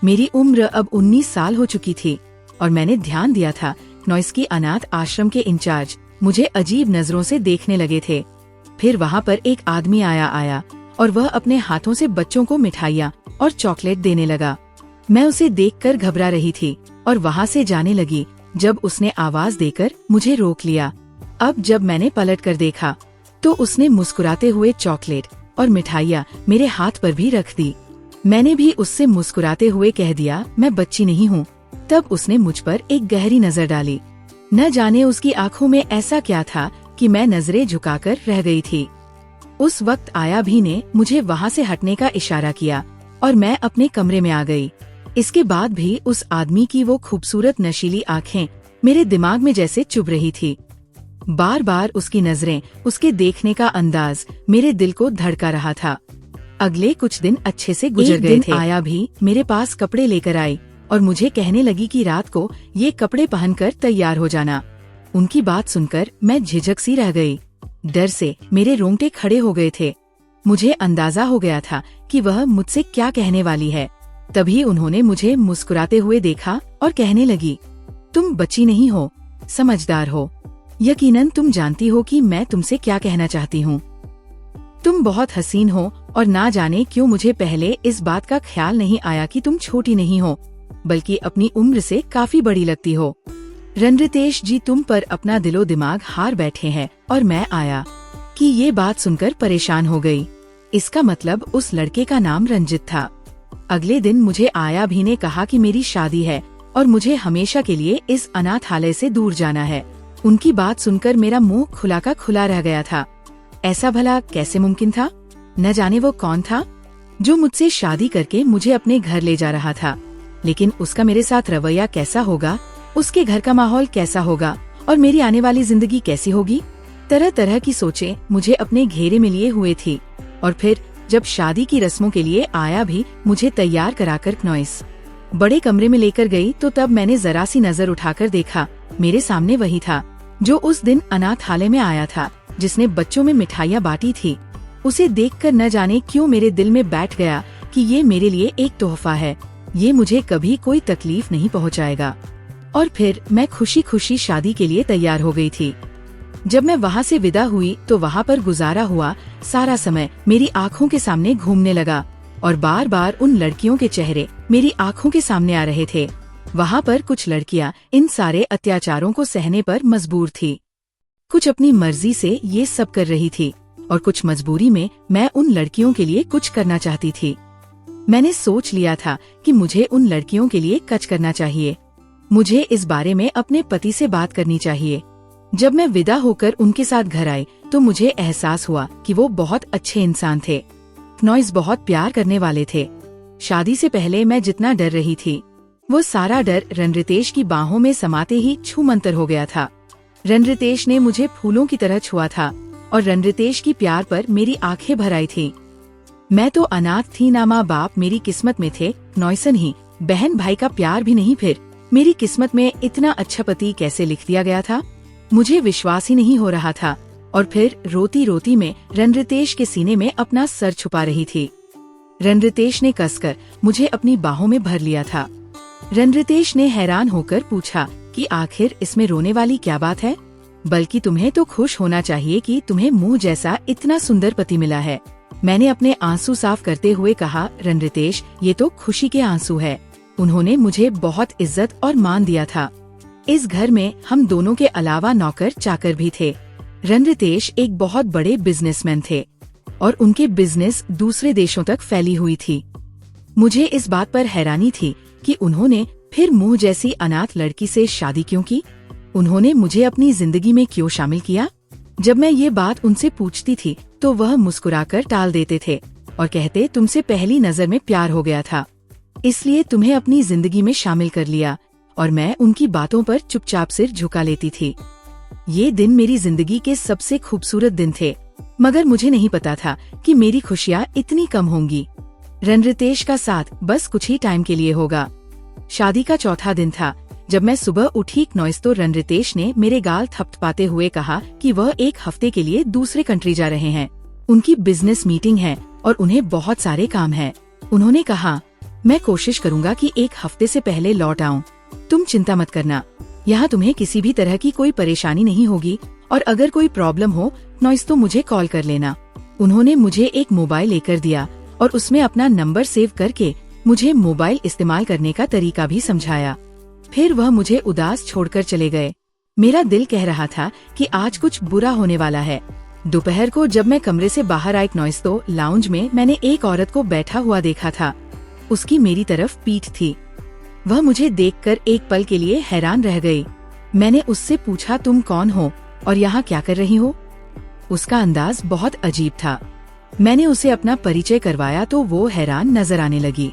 मेरी उम्र अब 19 साल हो चुकी थी और मैंने ध्यान दिया था क्नॉइस की अनाथ आश्रम के इंचार्ज मुझे अजीब नजरों से देखने लगे थे। फिर वहाँ पर एक आदमी आया और वह अपने हाथों से बच्चों को मिठाइयाँ और चॉकलेट देने लगा। मैं उसे देखकर घबरा रही थी और वहाँ से जाने लगी जब उसने आवाज देकर मुझे रोक लिया। अब जब मैंने पलट कर देखा तो उसने मुस्कुराते हुए चॉकलेट और मिठाइयाँ मेरे हाथ पर भी रख दी। मैंने भी उससे मुस्कुराते हुए कह दिया, मैं बच्ची नहीं हूँ। तब उसने मुझ पर एक गहरी नजर डाली। न जाने उसकी आंखों में ऐसा क्या था कि मैं नजरें झुकाकर रह गई थी। उस वक्त आया भी ने मुझे वहाँ से हटने का इशारा किया और मैं अपने कमरे में आ गई। इसके बाद भी उस आदमी की वो खूबसूरत नशीली आँखें मेरे दिमाग में जैसे चुभ रही थी। बार बार उसकी नजरें, उसके देखने का अंदाज मेरे दिल को धड़का रहा था। अगले कुछ दिन अच्छे से गुजर गए थे। आया भी मेरे पास कपड़े लेकर आई और मुझे कहने लगी कि रात को ये कपड़े पहनकर तैयार हो जाना। उनकी बात सुनकर मैं झिझक सी रह गई। डर से मेरे रोंगटे खड़े हो गए थे। मुझे अंदाजा हो गया था कि वह मुझसे क्या कहने वाली है। तभी उन्होंने मुझे मुस्कुराते हुए देखा और कहने लगी, तुम बच्ची नहीं हो, समझदार हो। यकीनन तुम जानती हो कि मैं तुमसे क्या कहना चाहती हूँ। तुम बहुत हसीन हो और ना जाने क्यों मुझे पहले इस बात का ख्याल नहीं आया कि तुम छोटी नहीं हो बल्कि अपनी उम्र से काफी बड़ी लगती हो। रणरितेश जी तुम पर अपना दिलो दिमाग हार बैठे हैं। और मैं आया कि ये बात सुनकर परेशान हो गई। इसका मतलब उस लड़के का नाम रंजित था। अगले दिन मुझे आया भी ने कहा कि मेरी शादी है और मुझे हमेशा के लिए इस अनाथालय से दूर जाना है। उनकी बात सुनकर मेरा मुंह खुला का खुला रह गया था। ऐसा भला कैसे मुमकिन था? न जाने वो कौन था जो मुझसे शादी करके मुझे अपने घर ले जा रहा था। लेकिन उसका मेरे साथ रवैया कैसा होगा, उसके घर का माहौल कैसा होगा और मेरी आने वाली जिंदगी कैसी होगी? तरह तरह की सोचें मुझे अपने घेरे में लिए हुए थी। और फिर जब शादी की रस्मों के लिए आया भी मुझे तैयार कराकर क्नॉइस बड़े कमरे में लेकर गई तो तब मैंने जरा सी नजर उठाकर देखा, मेरे सामने वही था जो उस दिन अनाथालय में आया था, जिसने बच्चों में मिठाइयाँ बांटी थी। उसे देखकर न जाने क्यों मेरे दिल में बैठ गया कि ये मेरे लिए एक तोहफा है, ये मुझे कभी कोई तकलीफ नहीं पहुँचाएगा। और फिर मैं खुशी खुशी शादी के लिए तैयार हो गई थी। जब मैं वहाँ से विदा हुई तो वहाँ पर गुजारा हुआ सारा समय मेरी आँखों के सामने घूमने लगा और बार बार उन लड़कियों के चेहरे मेरी आँखों के सामने आ रहे थे। वहाँ पर कुछ लड़कियाँ इन सारे अत्याचारों को सहने पर मजबूर थी। कुछ अपनी मर्जी से ये सब कर रही थी और कुछ मजबूरी में मैं उन लड़कियों के लिए कुछ करना चाहती थी। मैंने सोच लिया था कि मुझे उन लड़कियों के लिए कुछ करना चाहिए। मुझे इस बारे में अपने पति से बात करनी चाहिए। जब मैं विदा होकर उनके साथ घर आई तो मुझे एहसास हुआ कि वो बहुत अच्छे इंसान थे। क्नॉइस बहुत प्यार करने वाले थे। शादी से पहले मैं जितना डर रही थी वो सारा डर रणरितेश की बाहों में समाते ही छूमंतर हो गया था। रणरितेश ने मुझे फूलों की तरह छुआ था और रणरितेश की प्यार पर मेरी आंखें भर आई थी। मैं तो अनाथ थी, ना माँ बाप मेरी किस्मत में थे, नॉयसन ही बहन भाई का प्यार भी नहीं। फिर मेरी किस्मत में इतना अच्छा पति कैसे लिख दिया गया था? मुझे विश्वास ही नहीं हो रहा था। और फिर रोती रोती मैं रणरितेश के सीने में अपना सर छुपा रही थी। रणरितेश ने कसकर मुझे अपनी बाहों में भर लिया था। रणरितेश ने हैरान होकर पूछा कि आखिर इसमें रोने वाली क्या बात है? बल्कि तुम्हें तो खुश होना चाहिए कि तुम्हें मुंह जैसा इतना सुंदर पति मिला है। मैंने अपने आंसू साफ करते हुए कहा, रणरितेश ये तो खुशी के आंसू है। उन्होंने मुझे बहुत इज्जत और मान दिया था। इस घर में हम दोनों के अलावा नौकर चाकर भी थे। रणरितेश एक बहुत बड़े बिजनेसमैन थे और उनके बिजनेस दूसरे देशों तक फैली हुई थी। मुझे इस बात पर हैरानी थी कि उन्होंने फिर मुझ जैसी अनाथ लड़की से शादी क्यों की। उन्होंने मुझे अपनी जिंदगी में क्यों शामिल किया। जब मैं ये बात उनसे पूछती थी तो वह मुस्कुराकर टाल देते थे और कहते, तुमसे पहली नजर में प्यार हो गया था, इसलिए तुम्हें अपनी जिंदगी में शामिल कर लिया। और मैं उनकी बातों पर चुपचाप सिर झुका लेती थी। ये दिन मेरी जिंदगी के सबसे खूबसूरत दिन थे, मगर मुझे नहीं पता था कि मेरी खुशियाँ इतनी कम होंगी। रणरितेश का साथ बस कुछ ही टाइम के लिए होगा। शादी का चौथा दिन था। जब मैं सुबह उठी तो रणरितेश ने मेरे गाल थपथपाते हुए कहा कि वह एक हफ्ते के लिए दूसरे कंट्री जा रहे हैं। उनकी बिजनेस मीटिंग है और उन्हें बहुत सारे काम है। उन्होंने कहा, मैं कोशिश करूँगा कि एक हफ्ते से पहले लौट आऊँ। तुम चिंता मत करना, यहाँ तुम्हें किसी भी तरह की कोई परेशानी नहीं होगी और अगर कोई प्रॉब्लम हो तो मुझे कॉल कर लेना। उन्होंने मुझे एक मोबाइल लेकर दिया और उसमें अपना नंबर सेव करके मुझे मोबाइल इस्तेमाल करने का तरीका भी समझाया। फिर वह मुझे उदास छोड़कर चले गए। मेरा दिल कह रहा था कि आज कुछ बुरा होने वाला है। दोपहर को जब मैं कमरे से बाहर आई तो लाउंज में मैंने एक औरत को बैठा हुआ देखा था। उसकी मेरी तरफ पीठ थी। वह मुझे देखकर एक पल के लिए हैरान रह गई। मैंने उससे पूछा, तुम कौन हो और यहाँ क्या कर रही हो? उसका अंदाज बहुत अजीब था। मैंने उसे अपना परिचय करवाया तो वो हैरान नजर आने लगी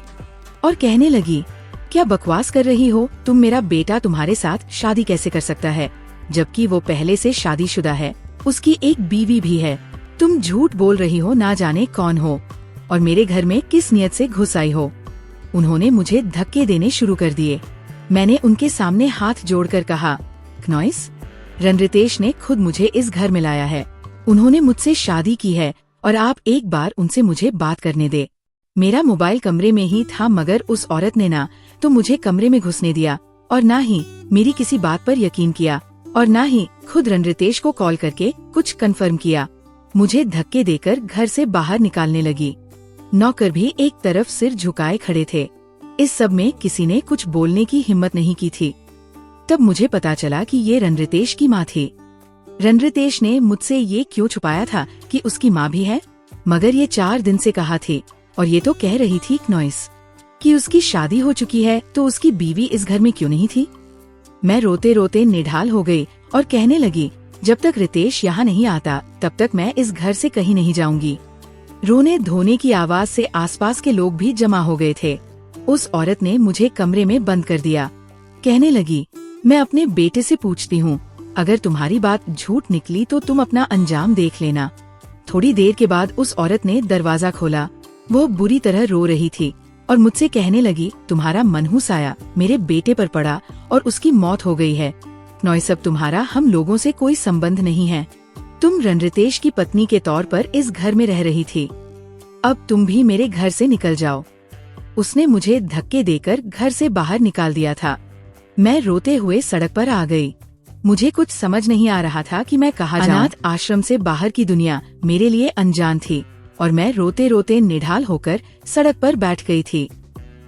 और कहने लगी, क्या बकवास कर रही हो तुम? मेरा बेटा तुम्हारे साथ शादी कैसे कर सकता है, जबकि वो पहले से शादीशुदा है, उसकी एक बीवी भी है। तुम झूठ बोल रही हो, ना जाने कौन हो और मेरे घर में किस नियत से घुस आई हो। उन्होंने मुझे धक्के देने शुरू कर दिए। मैंने उनके सामने हाथ जोड़कर कहा, क्नॉइस, रणरितेश ने खुद मुझे इस घर में लाया है। उन्होंने मुझसे शादी की है और आप एक बार उनसे मुझे बात करने दे। मेरा मोबाइल कमरे में ही था, मगर उस औरत ने ना तो मुझे कमरे में घुसने दिया और ना ही मेरी किसी बात पर यकीन किया और ना ही खुद रणरितेश को कॉल करके कुछ कंफर्म किया। मुझे धक्के देकर घर से बाहर निकालने लगी। नौकर भी एक तरफ सिर झुकाए खड़े थे। इस सब में किसी ने कुछ बोलने की हिम्मत नहीं की थी। तब मुझे पता चला कि ये रणरितेश की माँ थी। रणरितेश ने मुझसे ये क्यों छुपाया था कि उसकी माँ भी है, मगर ये 4 दिन से कहा थी और ये तो कह रही थी क्नॉइस कि उसकी शादी हो चुकी है, तो उसकी बीवी इस घर में क्यों नहीं थी। मैं रोते रोते निढाल हो गई और कहने लगी, जब तक रितेश यहाँ नहीं आता तब तक मैं इस घर से कहीं नहीं जाऊंगी। रोने धोने की आवाज से आसपास के लोग भी जमा हो गए थे। उस औरत ने मुझे कमरे में बंद कर दिया। कहने लगी, मैं अपने बेटे से पूछती हूँ, अगर तुम्हारी बात झूठ निकली तो तुम अपना अंजाम देख लेना। थोड़ी देर के बाद उस औरत ने दरवाजा खोला। वो बुरी तरह रो रही थी और मुझसे कहने लगी, तुम्हारा मनहूस आया मेरे बेटे पर पड़ा और उसकी मौत हो गई है। नॉइस, अब तुम्हारा हम लोगों से कोई संबंध नहीं है। तुम रणरितेश की पत्नी के तौर पर इस घर में रह रही थी। अब तुम भी मेरे घर से निकल जाओ। उसने मुझे धक्के देकर घर से बाहर निकाल दिया था। मैं रोते हुए सड़क पर आ गई। मुझे कुछ समझ नहीं आ रहा था कि मैं कहाँ जाऊं। अनाथ आश्रम से बाहर की दुनिया मेरे लिए अनजान थी और मैं रोते रोते निढाल होकर सड़क पर बैठ गई थी।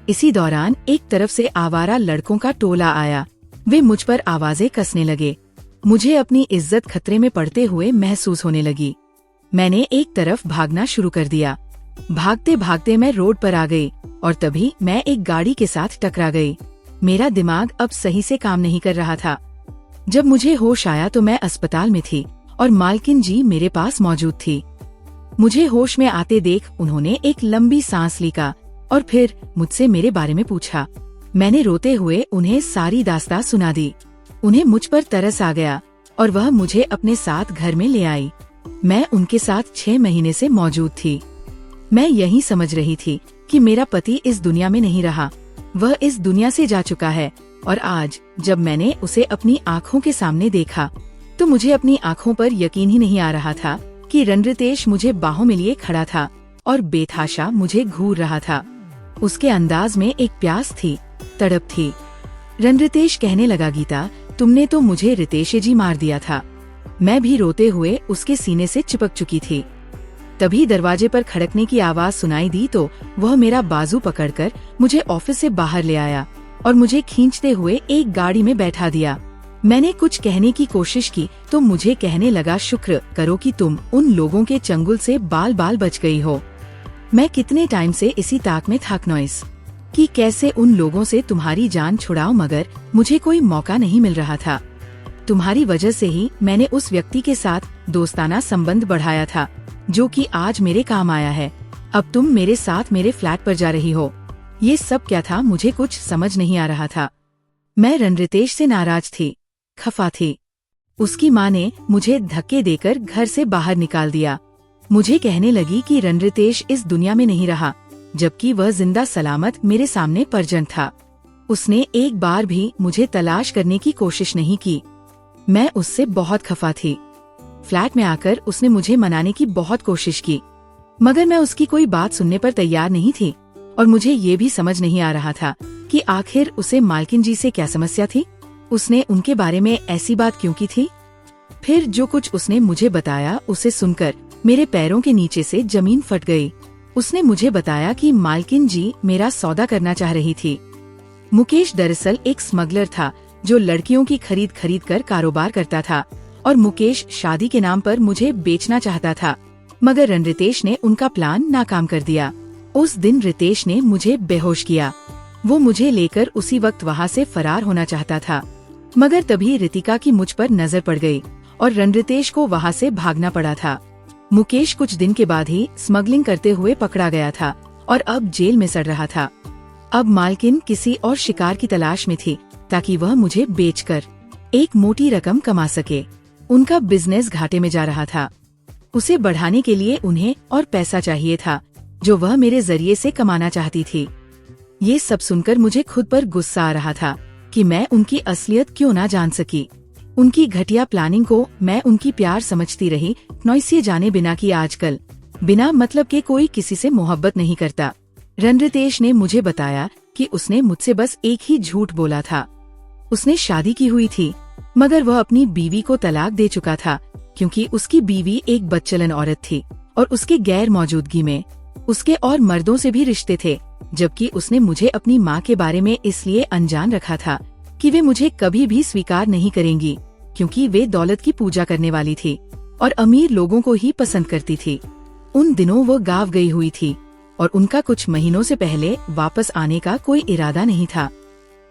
इसी दौरान एक तरफ से आवारा लड़कों का टोला आया। वे मुझ पर आवाजें कसने लगे। मुझे अपनी इज्जत खतरे में पड़ते हुए महसूस होने लगी। मैंने एक तरफ भागना शुरू कर दिया। भागते भागते मैं रोड पर आ गई और तभी मैं एक गाड़ी के साथ टकरा गई। मेरा दिमाग अब सही से काम नहीं कर रहा था। जब मुझे होश आया तो मैं अस्पताल में थी और मालकिन जी मेरे पास मौजूद थी। मुझे होश में आते देख उन्होंने एक लंबी सांस ली और फिर मुझसे मेरे बारे में पूछा। मैंने रोते हुए उन्हें सारी दास्तां सुना दी। उन्हें मुझ पर तरस आ गया और वह मुझे अपने साथ घर में ले आई। मैं उनके साथ 6 महीने से मौजूद थी। मैं यही समझ रही थी कि मेरा पति इस दुनिया में नहीं रहा, वह इस दुनिया से जा चुका है। और आज जब मैंने उसे अपनी आँखों के सामने देखा तो मुझे अपनी आँखों पर यकीन ही नहीं आ रहा था कि रणरितेश मुझे बाहों में लिए खड़ा था और बेतहाशा मुझे घूर रहा था। उसके अंदाज में एक प्यास थी, तड़प थी। रणरितेश कहने लगा, गीता, तुमने तो मुझे रितेश जी मार दिया था। मैं भी रोते हुए उसके सीने से चिपक चुकी थी। तभी दरवाजे पर खड़कने की आवाज सुनाई दी तो वह मेरा बाजू पकड़कर मुझे ऑफिस से बाहर ले आया और मुझे खींचते हुए एक गाड़ी में बैठा दिया। मैंने कुछ कहने की कोशिश की तो मुझे कहने लगा, शुक्र करो कि तुम उन लोगों के चंगुल से बाल बाल बच गई हो। मैं कितने टाइम से इसी ताक में था नॉइस कि कैसे उन लोगों से तुम्हारी जान छुड़ाऊं, मगर मुझे कोई मौका नहीं मिल रहा था। तुम्हारी वजह से ही मैंने उस व्यक्ति के साथ दोस्ताना संबंध बढ़ाया था जो कि आज मेरे काम आया है। अब तुम मेरे साथ मेरे फ्लैट पर जा रही हो। ये सब क्या था, मुझे कुछ समझ नहीं आ रहा था। मैं रणरितेश से नाराज थी, खफा थी। उसकी माँ ने मुझे धक्के देकर घर से बाहर निकाल दिया। मुझे कहने लगी कि रणरितेश इस दुनिया में नहीं रहा, जबकि वह जिंदा सलामत मेरे सामने परजन था। उसने एक बार भी मुझे तलाश करने की कोशिश नहीं की। मैं उससे बहुत खफा थी। फ्लैट में आकर उसने मुझे मनाने की बहुत कोशिश की, मगर मैं उसकी कोई बात सुनने पर तैयार नहीं थी और मुझे ये भी समझ नहीं आ रहा था कि आखिर उसे मालकिन जी से क्या समस्या थी। उसने उनके बारे में ऐसी बात क्यों की थी? फिर जो कुछ उसने मुझे बताया उसे सुनकर मेरे पैरों के नीचे से जमीन फट गई। उसने मुझे बताया कि मालकिन जी मेरा सौदा करना चाह रही थी। मुकेश दरअसल एक स्मगलर था जो लड़कियों की खरीद कर कारोबार करता था और मुकेश शादी के नाम पर मुझे बेचना चाहता था, मगर रणरितेश ने उनका प्लान नाकाम कर दिया। उस दिन रितेश ने मुझे बेहोश किया। वो मुझे लेकर उसी वक्त वहाँ से फरार होना चाहता था, मगर तभी रितिका की मुझ पर नजर पड़ गई और रणरितेश को वहाँ से भागना पड़ा था। मुकेश कुछ दिन के बाद ही स्मगलिंग करते हुए पकड़ा गया था और अब जेल में सड़ रहा था। अब मालकिन किसी और शिकार की तलाश में थी ताकि वह मुझे बेचकर एक मोटी रकम कमा सके। उनका बिजनेस घाटे में जा रहा था। उसे बढ़ाने के लिए उन्हें और पैसा चाहिए था जो वह मेरे जरिए से कमाना चाहती थी। ये सब सुनकर मुझे खुद पर गुस्सा आ रहा था कि मैं उनकी असलियत क्यों ना जान सकी। उनकी घटिया प्लानिंग को मैं उनकी प्यार समझती रही, नॉइस ये जाने बिना कि आजकल बिना मतलब के कोई किसी से मोहब्बत नहीं करता। रणरितेश ने मुझे बताया कि उसने मुझसे बस एक ही झूठ बोला था। उसने शादी की हुई थी, मगर वह अपनी बीवी को तलाक दे चुका था क्योंकि उसकी बीवी एक बदचलन औरत थी और उसके गैर मौजूदगी में उसके और मर्दों से भी रिश्ते थे, जबकि उसने मुझे अपनी माँ के बारे में इसलिए अनजान रखा था कि वे मुझे कभी भी स्वीकार नहीं करेंगी क्योंकि वे दौलत की पूजा करने वाली थी और अमीर लोगों को ही पसंद करती थी। उन दिनों वो गाँव गई हुई थी और उनका कुछ महीनों से पहले वापस आने का कोई इरादा नहीं था,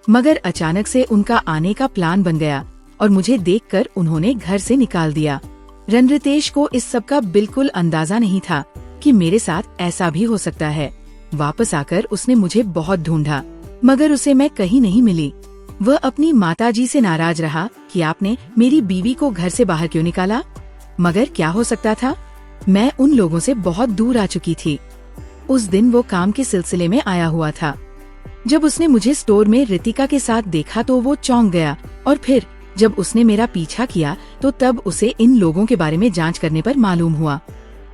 मगर अचानक से उनका आने का प्लान बन गया और मुझे देखकर उन्होंने घर से निकाल दिया। रणरितेश को इस सब का बिल्कुल अंदाजा नहीं था कि मेरे साथ ऐसा भी हो सकता है। वापस आकर उसने मुझे बहुत ढूंढा, मगर उसे मैं कहीं नहीं मिली। वह अपनी माताजी से नाराज रहा कि आपने मेरी बीवी को घर से बाहर क्यों निकाला, मगर क्या हो सकता था, मैं उन लोगों से बहुत दूर आ चुकी थी। उस दिन वो काम के सिलसिले में आया हुआ था। जब उसने मुझे स्टोर में रितिका के साथ देखा तो वो चौंक गया और फिर जब उसने मेरा पीछा किया तो तब उसे इन लोगों के बारे में जांच करने पर मालूम हुआ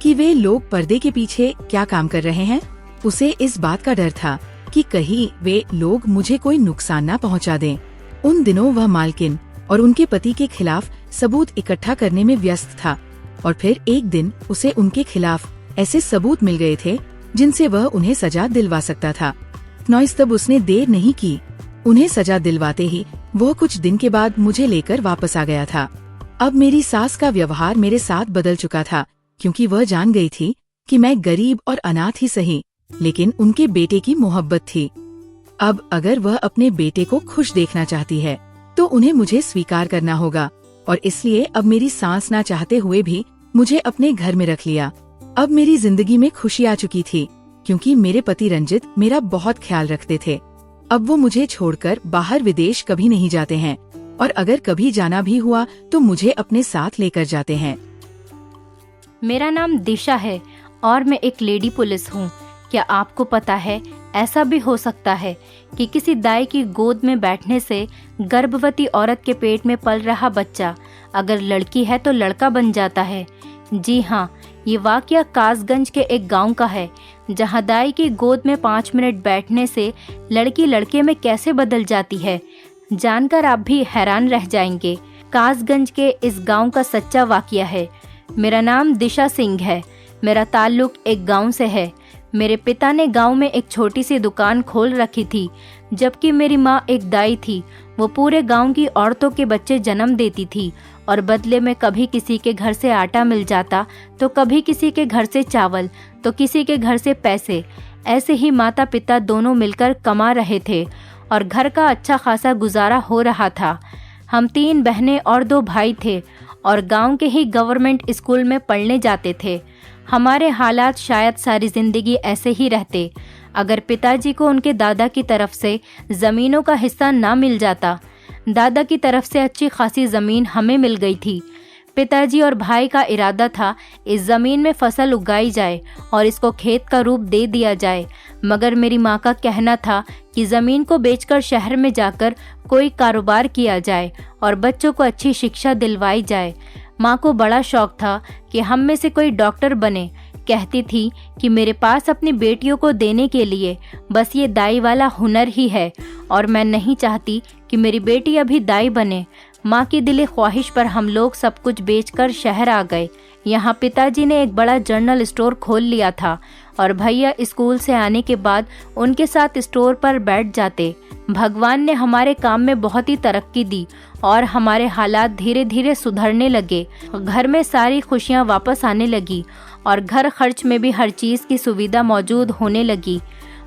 कि वे लोग पर्दे के पीछे क्या काम कर रहे हैं। उसे इस बात का डर था कि कहीं वे लोग मुझे कोई नुकसान न पहुंचा दें। उन दिनों वह मालकिन और उनके पति के खिलाफ सबूत इकट्ठा करने में व्यस्त था और फिर एक दिन उसे उनके खिलाफ ऐसे सबूत मिल गए थे जिनसे वह उन्हें सजा दिलवा सकता था। नॉइस तब उसने देर नहीं की। उन्हें सजा दिलवाते ही वह कुछ दिन के बाद मुझे लेकर वापस आ गया था। अब मेरी सास का व्यवहार मेरे साथ बदल चुका था क्योंकि वह जान गई थी कि मैं गरीब और अनाथ ही सही, लेकिन उनके बेटे की मोहब्बत थी। अब अगर वह अपने बेटे को खुश देखना चाहती है तो उन्हें मुझे स्वीकार करना होगा और इसलिए अब मेरी सास ना चाहते हुए भी मुझे अपने घर में रख लिया। अब मेरी जिंदगी में खुशी आ चुकी थी क्योंकि मेरे पति रंजित मेरा बहुत ख्याल रखते थे। अब वो मुझे छोड़कर बाहर विदेश कभी नहीं जाते हैं और अगर कभी जाना भी हुआ तो मुझे अपने साथ लेकर जाते हैं। मेरा नाम दिशा है और मैं एक लेडी पुलिस हूँ। क्या आपको पता है, ऐसा भी हो सकता है कि किसी दाई की गोद में बैठने से गर्भवती औरत के पेट में पल रहा बच्चा अगर लड़की है तो लड़का बन जाता है। जी हाँ, ये वाकया कासगंज के एक गांव का है जहां दाई की गोद में 5 मिनट बैठने से लड़की लड़के में कैसे बदल जाती है। जानकर आप भी हैरान रह जाएंगे। कासगंज के इस गांव का सच्चा वाकया है। मेरा नाम दिशा सिंह है। मेरा ताल्लुक एक गांव से है। मेरे पिता ने गांव में एक छोटी सी दुकान खोल रखी थी। जबकि मेरी माँ एक दाई थी। वो पूरे गांव की औरतों के बच्चे जन्म देती थी और बदले में कभी किसी के घर से आटा मिल जाता, तो कभी किसी के घर से चावल, तो किसी के घर से पैसे। ऐसे ही माता पिता दोनों मिलकर कमा रहे थे और घर का अच्छा खासा गुजारा हो रहा था। हम 3 बहनें और 2 भाई थे और गांव के ही गवर्नमेंट स्कूल में पढ़ने जाते थे। हमारे हालात शायद सारी जिंदगी ऐसे ही रहते अगर पिताजी को उनके दादा की तरफ से ज़मीनों का हिस्सा ना मिल जाता। दादा की तरफ से अच्छी खासी ज़मीन हमें मिल गई थी। पिताजी और भाई का इरादा था इस ज़मीन में फसल उगाई जाए और इसको खेत का रूप दे दिया जाए, मगर मेरी माँ का कहना था कि ज़मीन को बेचकर शहर में जाकर कोई कारोबार किया जाए और बच्चों को अच्छी शिक्षा दिलवाई जाए। माँ को बड़ा शौक था कि हम में से कोई डॉक्टर बने। कहती थी कि मेरे पास अपनी बेटियों को देने के लिए बस ये दाई वाला हुनर ही है और मैं नहीं चाहती कि मेरी बेटी अभी दाई बने। माँ की दिली ख्वाहिश पर हम लोग सब कुछ बेचकर शहर आ गए। यहाँ पिताजी ने एक बड़ा जनरल स्टोर खोल लिया था और भैया स्कूल से आने के बाद उनके साथ स्टोर पर बैठ जाते। भगवान ने हमारे काम में बहुत ही तरक्की दी और हमारे हालात धीरे धीरे सुधरने लगे। घर में सारी खुशियाँ वापस आने लगी और घर खर्च में भी हर चीज़ की सुविधा मौजूद होने लगी।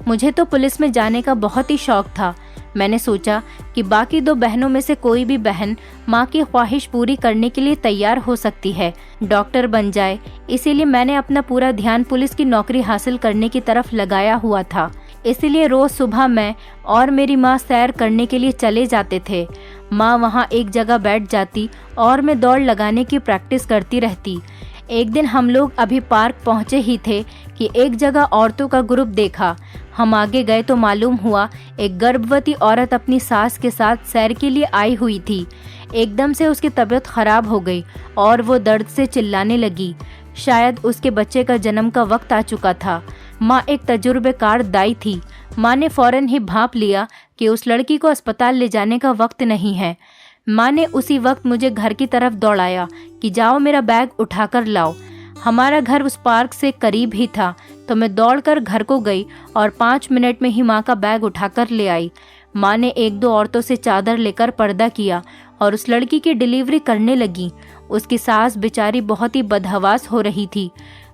मुझे तो पुलिस में जाने का बहुत ही शौक था। मैंने सोचा कि बाकी 2 बहनों में से कोई भी बहन माँ की ख्वाहिश पूरी करने के लिए तैयार हो सकती है, डॉक्टर बन जाए। इसीलिए मैंने अपना पूरा ध्यान पुलिस की नौकरी हासिल करने की तरफ लगाया हुआ था। इसीलिए रोज़ सुबह मैं और मेरी माँ सैर करने के लिए चले जाते थे। माँ वहाँ एक जगह बैठ जाती और मैं दौड़ लगाने की प्रैक्टिस करती रहती। एक दिन हम लोग अभी पार्क पहुँचे ही थे कि एक जगह औरतों का ग्रुप देखा। हम आगे गए तो मालूम हुआ एक गर्भवती औरत अपनी सास के साथ सैर के लिए आई हुई थी। एकदम से उसकी तबीयत खराब हो गई और वो दर्द से चिल्लाने लगी। शायद उसके बच्चे का जन्म का वक्त आ चुका था। माँ एक तजुर्बेकार दाई थी। माँ ने फौरन ही भांप लिया कि उस लड़की को अस्पताल ले जाने का वक्त नहीं है। माँ ने उसी वक्त मुझे घर की तरफ दौड़ाया कि जाओ मेरा बैग उठाकर लाओ। हमारा घर उस पार्क से करीब ही था, तो मैं दौड़कर घर को गई और 5 मिनट में ही माँ का बैग उठाकर ले आई। माँ ने 1-2 औरतों से चादर लेकर पर्दा किया और उस लड़की की डिलीवरी करने लगी। उसकी सास बेचारी बहुत ही बदहवास हो रही थी।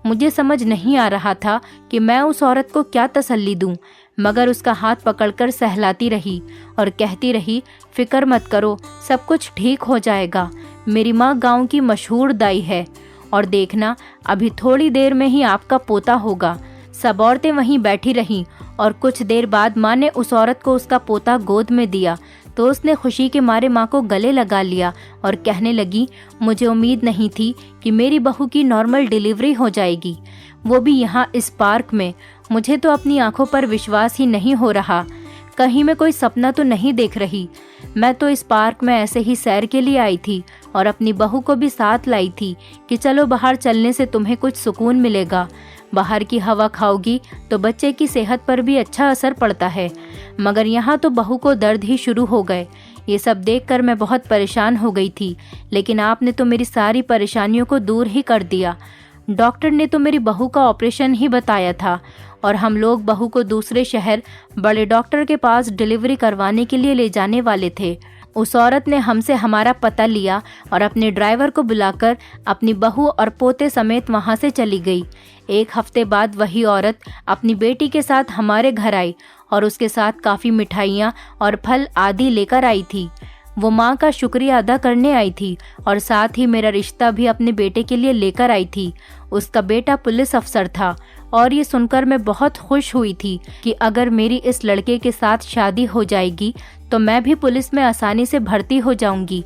मुझे समझ नहीं आ रहा था कि मैं उस औरत को क्या तसल्ली दूं, मगर उसका हाथ पकड़कर सहलाती रही और कहती रही, फिक्र मत करो, सब कुछ ठीक हो जाएगा। मेरी माँ गांव की मशहूर दाई है और देखना अभी थोड़ी देर में ही आपका पोता होगा। सब औरतें वहीं बैठी रहीं और कुछ देर बाद माँ ने उस औरत को उसका पोता गोद में दिया तो उसने खुशी के मारे माँ को गले लगा लिया और कहने लगी, मुझे उम्मीद नहीं थी कि मेरी बहू की नॉर्मल डिलीवरी हो जाएगी, वो भी यहाँ इस पार्क में। मुझे तो अपनी आंखों पर विश्वास ही नहीं हो रहा। कहीं मैं कोई सपना तो नहीं देख रही। मैं तो इस पार्क में ऐसे ही सैर के लिए आई थी और अपनी बहू को भी साथ लाई थी कि चलो बाहर चलने से तुम्हें कुछ सुकून मिलेगा। बाहर की हवा खाओगी तो बच्चे की सेहत पर भी अच्छा असर पड़ता है। मगर यहाँ तो बहू को दर्द ही शुरू हो गए। ये सब देखकर मैं बहुत परेशान हो गई थी, लेकिन आपने तो मेरी सारी परेशानियों को दूर ही कर दिया। डॉक्टर ने तो मेरी बहू का ऑपरेशन ही बताया था और हम लोग बहू को दूसरे शहर बड़े डॉक्टर के पास डिलीवरी करवाने के लिए ले जाने वाले थे। उस औरत ने हमसे हमारा पता लिया और अपने ड्राइवर को बुलाकर अपनी बहू और पोते समेत वहां से चली गई। 1 हफ्ते बाद वही औरत अपनी बेटी के साथ हमारे घर आई और उसके साथ काफ़ी मिठाइयाँ और फल आदि लेकर आई थी। वो माँ का शुक्रिया अदा करने आई थी और साथ ही मेरा रिश्ता भी अपने बेटे के लिए लेकर आई थी। उसका बेटा पुलिस अफसर था और ये सुनकर मैं बहुत खुश हुई थी कि अगर मेरी इस लड़के के साथ शादी हो जाएगी तो मैं भी पुलिस में आसानी से भर्ती हो जाऊंगी।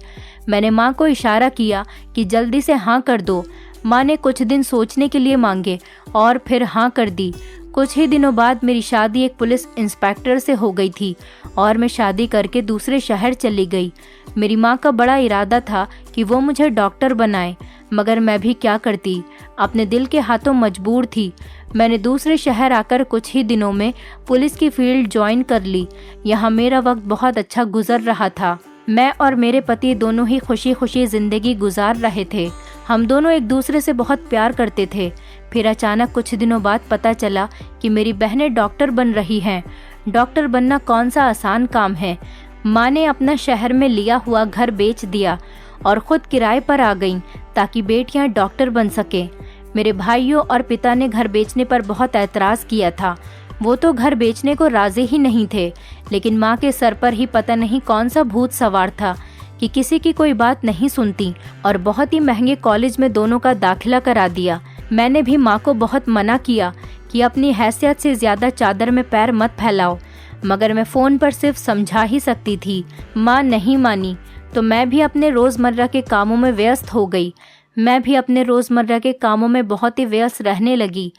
मैंने माँ को इशारा किया कि जल्दी से हाँ कर दो। माँ ने कुछ दिन सोचने के लिए मांगे और फिर हाँ कर दी। कुछ ही दिनों बाद मेरी शादी एक पुलिस इंस्पेक्टर से हो गई थी और मैं शादी करके दूसरे शहर चली गई। मेरी माँ का बड़ा इरादा था कि वो मुझे डॉक्टर बनाए, मगर मैं भी क्या करती, अपने दिल के हाथों मजबूर थी। मैंने दूसरे शहर आकर कुछ ही दिनों में पुलिस की फील्ड ज्वाइन कर ली। यहाँ मेरा वक्त बहुत अच्छा गुजर रहा था। मैं और मेरे पति दोनों ही खुशी खुशी जिंदगी गुजार रहे थे। हम दोनों एक दूसरे से बहुत प्यार करते थे। फिर अचानक कुछ दिनों बाद पता चला कि मेरी बहनें डॉक्टर बन रही हैं। डॉक्टर बनना कौन सा आसान काम है। माँ ने अपना शहर में लिया हुआ घर बेच दिया और खुद किराए पर आ गईं ताकि बेटियां डॉक्टर बन सके। मेरे भाइयों और पिता ने घर बेचने पर बहुत ऐतराज़ किया था। वो तो घर बेचने को राजी ही नहीं थे, लेकिन माँ के सर पर ही पता नहीं कौन सा भूत सवार था कि किसी की कोई बात नहीं सुनती और बहुत ही महंगे कॉलेज में दोनों का दाखिला करा दिया। मैंने भी माँ को बहुत मना किया कि अपनी हैसियत से ज़्यादा चादर में पैर मत फैलाओ, मगर मैं फ़ोन पर सिर्फ समझा ही सकती थी। माँ नहीं मानी तो मैं भी अपने रोज़मर्रा के कामों में व्यस्त हो गई। मैं भी अपने रोज़मर्रा के कामों में बहुत ही व्यस्त रहने लगी।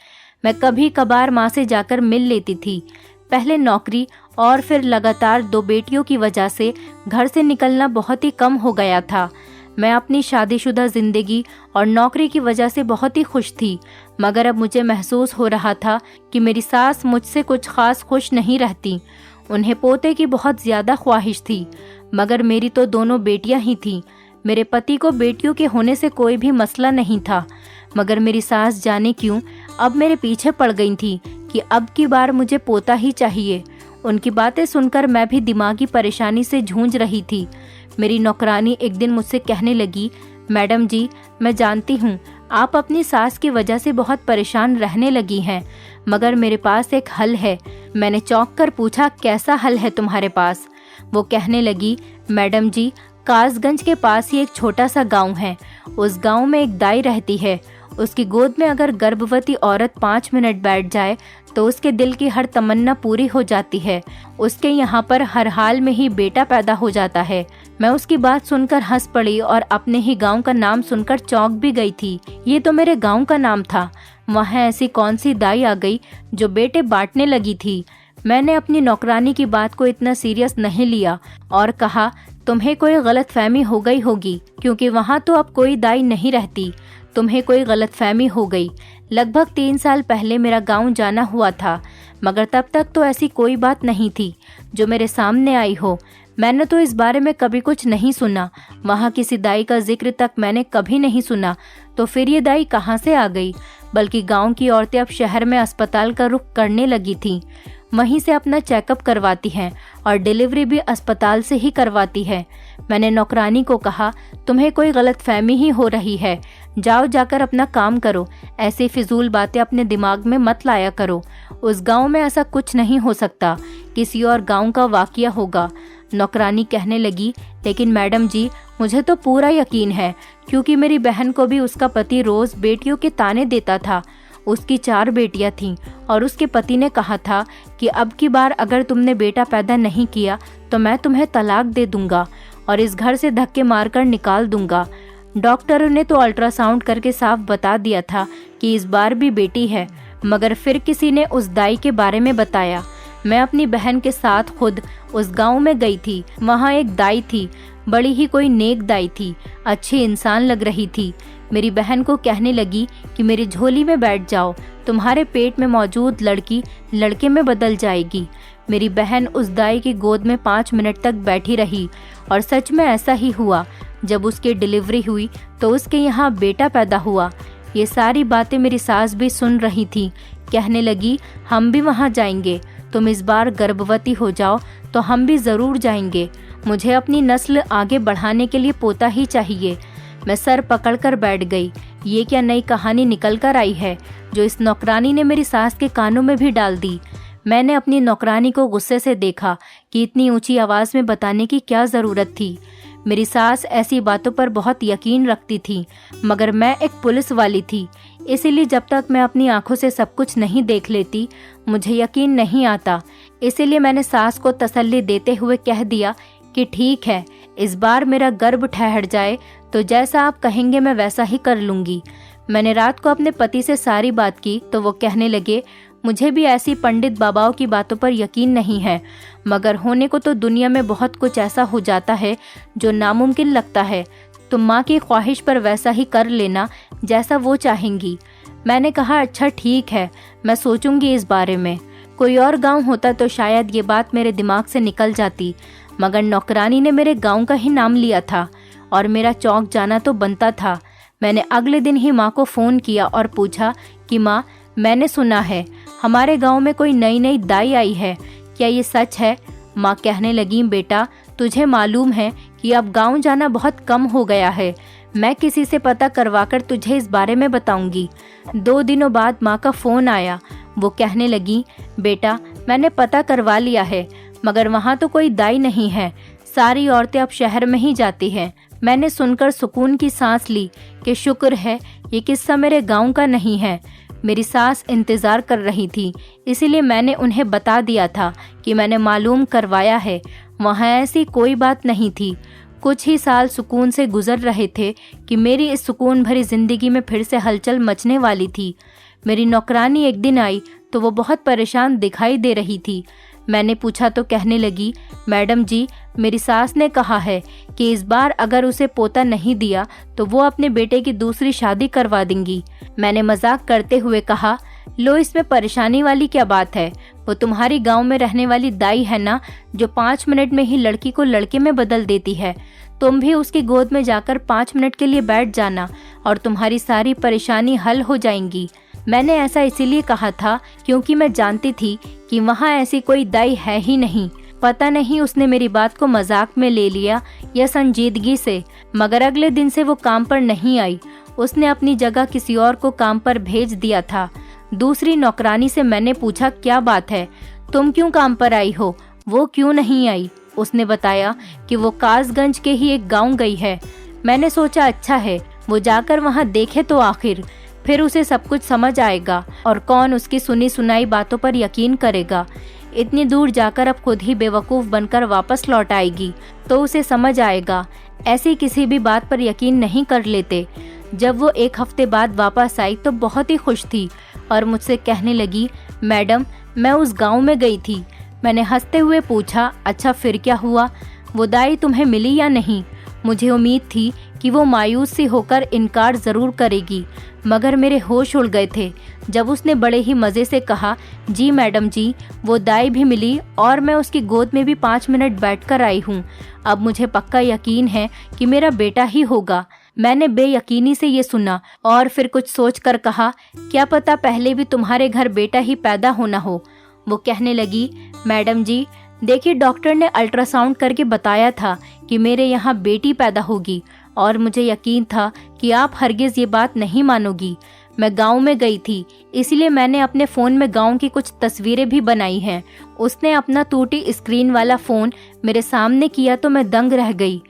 मैं कभी कभार माँ से जाकर मिल लेती थी। पहले नौकरी और फिर लगातार 2 बेटियों की वजह से घर से निकलना बहुत ही कम हो गया था। मैं अपनी शादीशुदा ज़िंदगी और नौकरी की वजह से बहुत ही खुश थी, मगर अब मुझे महसूस हो रहा था कि मेरी सास मुझसे कुछ खास खुश नहीं रहती। उन्हें पोते की बहुत ज़्यादा ख्वाहिश थी, मगर मेरी तो दोनों बेटियां ही थीं। मेरे पति को बेटियों के होने से कोई भी मसला नहीं था, मगर मेरी सास जाने क्यों अब मेरे पीछे पड़ गई थी कि अब की बार मुझे पोता ही चाहिए। उनकी बातें सुनकर मैं भी दिमागी परेशानी से जूझ रही थी। मेरी नौकरानी एक दिन मुझसे कहने लगी, मैडम जी, मैं जानती हूँ आप अपनी सास की वजह से बहुत परेशान रहने लगी हैं, मगर मेरे पास एक हल है। मैंने चौंक कर पूछा, कैसा हल है तुम्हारे पास? वो कहने लगी, मैडम जी, कासगंज के पास ही एक छोटा सा गांव है। उस गांव में एक दाई रहती है। उसकी गोद में अगर गर्भवती औरत 5 मिनट बैठ जाए तो उसके दिल की हर तमन्ना पूरी हो जाती है। उसके यहाँ पर हर हाल में ही बेटा पैदा हो जाता है। मैं उसकी बात सुनकर हंस पड़ी और अपने ही गांव का नाम सुनकर चौंक भी गई थी। ये तो मेरे गांव का नाम था। वहाँ ऐसी कौन सी दाई आ गई जो बेटे बांटने लगी थी। मैंने अपनी नौकरानी की बात को इतना सीरियस नहीं लिया और कहा, तुम्हें कोई गलतफहमी हो गई होगी, क्योंकि वहाँ तो अब कोई दाई नहीं रहती। तुम्हें कोई गलतफहमी हो गई। लगभग 3 साल पहले मेरा गांव जाना हुआ था, मगर तब तक तो ऐसी कोई बात नहीं थी जो मेरे सामने आई हो। मैंने तो इस बारे में कभी कुछ नहीं सुना। वहाँ किसी दाई का जिक्र तक मैंने कभी नहीं सुना। तो फिर ये दाई कहाँ से आ गई? बल्कि गांव की औरतें अब शहर में अस्पताल का रुख करने लगी थीं। वहीं से अपना चेकअप करवाती हैं और डिलीवरी भी अस्पताल से ही करवाती है। मैंने नौकरानी को कहा, तुम्हें कोई गलतफहमी ही हो रही है, जाओ जाकर अपना काम करो, ऐसी फिजूल बातें अपने दिमाग में मत लाया करो। उस गांव में ऐसा कुछ नहीं हो सकता, किसी और गांव का वाकया होगा। नौकरानी कहने लगी, लेकिन मैडम जी, मुझे तो पूरा यकीन है, क्योंकि मेरी बहन को भी उसका पति रोज बेटियों के ताने देता था। उसकी 4 बेटियां थीं और उसके पति ने कहा था कि अब की बार अगर तुमने बेटा पैदा नहीं किया तो मैं तुम्हें तलाक दे दूंगा और इस घर से धक्के मारकर निकाल दूंगा। डॉक्टरों ने तो अल्ट्रासाउंड करके साफ बता दिया था कि इस बार भी बेटी है, मगर फिर किसी ने उस दाई के बारे में बताया। मैं अपनी बहन के साथ खुद उस गांव में गई थी। वहाँ एक दाई थी, बड़ी ही कोई नेक दाई थी, अच्छी इंसान लग रही थी। मेरी बहन को कहने लगी कि मेरी झोली में बैठ जाओ, तुम्हारे पेट में मौजूद लड़की लड़के में बदल जाएगी। मेरी बहन उस दाई की गोद में 5 मिनट तक बैठी रही और सच में ऐसा ही हुआ। जब उसकी डिलीवरी हुई तो उसके यहाँ बेटा पैदा हुआ। ये सारी बातें मेरी सास भी सुन रही थी। कहने लगी, हम भी वहाँ जाएंगे, तुम इस बार गर्भवती हो जाओ तो हम भी ज़रूर जाएंगे। मुझे अपनी नस्ल आगे बढ़ाने के लिए पोता ही चाहिए। मैं सर पकड़कर बैठ गई। ये क्या नई कहानी निकल कर आई है जो इस नौकरानी ने मेरी सास के कानों में भी डाल दी। मैंने अपनी नौकरानी को गुस्से से देखा कि इतनी ऊंची आवाज़ में बताने की क्या ज़रूरत थी। मेरी सास ऐसी बातों पर बहुत यकीन रखती थी, मगर मैं एक पुलिस वाली थी, इसीलिए जब तक मैं अपनी आंखों से सब कुछ नहीं देख लेती मुझे यकीन नहीं आता। इसीलिए मैंने सास को तसल्ली देते हुए कह दिया कि ठीक है, इस बार मेरा गर्भ ठहर जाए तो जैसा आप कहेंगे मैं वैसा ही कर लूँगी। मैंने रात को अपने पति से सारी बात की तो वो कहने लगे, मुझे भी ऐसी पंडित बाबाओं की बातों पर यकीन नहीं है, मगर होने को तो दुनिया में बहुत कुछ ऐसा हो जाता है जो नामुमकिन लगता है। तुम माँ की ख्वाहिश पर वैसा ही कर लेना जैसा वो चाहेंगी। मैंने कहा, अच्छा ठीक है, मैं सोचूंगी इस बारे में। कोई और गांव होता तो शायद ये बात मेरे दिमाग से निकल जाती, मगर नौकरानी ने मेरे गांव का ही नाम लिया था और मेरा चौंक जाना तो बनता था। मैंने अगले दिन ही माँ को फ़ोन किया और पूछा कि माँ, मैंने सुना है हमारे गांव में कोई नई दाई आई है, क्या ये सच है? माँ कहने लगी, बेटा तुझे मालूम है कि अब गांव जाना बहुत कम हो गया है। मैं किसी से पता करवाकर तुझे इस बारे में बताऊंगी। 2 दिनों बाद माँ का फ़ोन आया। वो कहने लगी, बेटा मैंने पता करवा लिया है, मगर वहाँ तो कोई दाई नहीं है। सारी औरतें अब शहर में ही जाती हैं। मैंने सुनकर सुकून की सांस ली कि शुक्र है ये किस्सा मेरे गांव का नहीं है। मेरी सास इंतज़ार कर रही थी, इसीलिए मैंने उन्हें बता दिया था कि मैंने मालूम करवाया है। वहाँ ऐसी कोई बात नहीं थी। कुछ ही साल सुकून से गुजर रहे थे कि मेरी इस सुकून भरी ज़िंदगी में फिर से हलचल मचने वाली थी। मेरी नौकरानी एक दिन आई तो वो बहुत परेशान दिखाई दे रही थी। मैंने पूछा तो कहने लगी, मैडम जी मेरी सास ने कहा है कि इस बार अगर उसे पोता नहीं दिया तो वो अपने बेटे की दूसरी शादी करवा देंगी। मैंने मजाक करते हुए कहा, लो इसमें परेशानी वाली क्या बात है? वो तुम्हारी गांव में रहने वाली दाई है ना, जो 5 मिनट में ही लड़की को लड़के में बदल देती है। तुम भी उसकी गोद में जाकर 5 मिनट के लिए बैठ जाना और तुम्हारी सारी परेशानी हल हो जाएंगी। मैंने ऐसा इसीलिए कहा था क्योंकि मैं जानती थी कि वहाँ ऐसी कोई दाई है ही नहीं। पता नहीं उसने मेरी बात को मजाक में ले लिया या संजीदगी से, मगर अगले दिन से वो काम पर नहीं आई। उसने अपनी जगह किसी और को काम पर भेज दिया था। दूसरी नौकरानी से मैंने पूछा, क्या बात है, तुम क्यों काम पर आई हो, वो क्यों नहीं आई? उसने बताया कि वो कासगंज के ही एक गांव गई है। मैंने सोचा अच्छा है, वो जाकर वहां देखे तो आखिर, फिर उसे सब कुछ समझ आएगा और कौन उसकी सुनी सुनाई बातों पर यकीन करेगा। इतनी दूर जाकर अब खुद ही बेवकूफ़ बनकर वापस लौट आएगी तो उसे समझ आएगा। ऐसी किसी भी बात पर यकीन नहीं कर लेते। जब वो 1 हफ्ते बाद वापस आई तो बहुत ही खुश थी और मुझसे कहने लगी, मैडम मैं उस गांव में गई थी। मैंने हंसते हुए पूछा, अच्छा फिर क्या हुआ? वो दाई तुम्हें मिली या नहीं? मुझे उम्मीद थी कि वो मायूस सी होकर इनकार ज़रूर करेगी, मगर मेरे होश उड़ गए थे जब उसने बड़े ही मज़े से कहा, जी मैडम जी वो दाई भी मिली और मैं उसकी गोद में भी 5 मिनट बैठकर आई हूँ। अब मुझे पक्का यकीन है कि मेरा बेटा ही होगा। मैंने बेयकीनी से ये सुना और फिर कुछ सोचकर कहा, क्या पता पहले भी तुम्हारे घर बेटा ही पैदा होना हो। वो कहने लगी, मैडम जी देखिए डॉक्टर ने अल्ट्रासाउंड करके बताया था कि मेरे यहाँ बेटी पैदा होगी और मुझे यकीन था कि आप हरगिज़ ये बात नहीं मानोगी। मैं गांव में गई थी, इसलिए मैंने अपने फ़ोन में गांव की कुछ तस्वीरें भी बनाई हैं। उसने अपना टूटी स्क्रीन वाला फ़ोन मेरे सामने किया तो मैं दंग रह गई।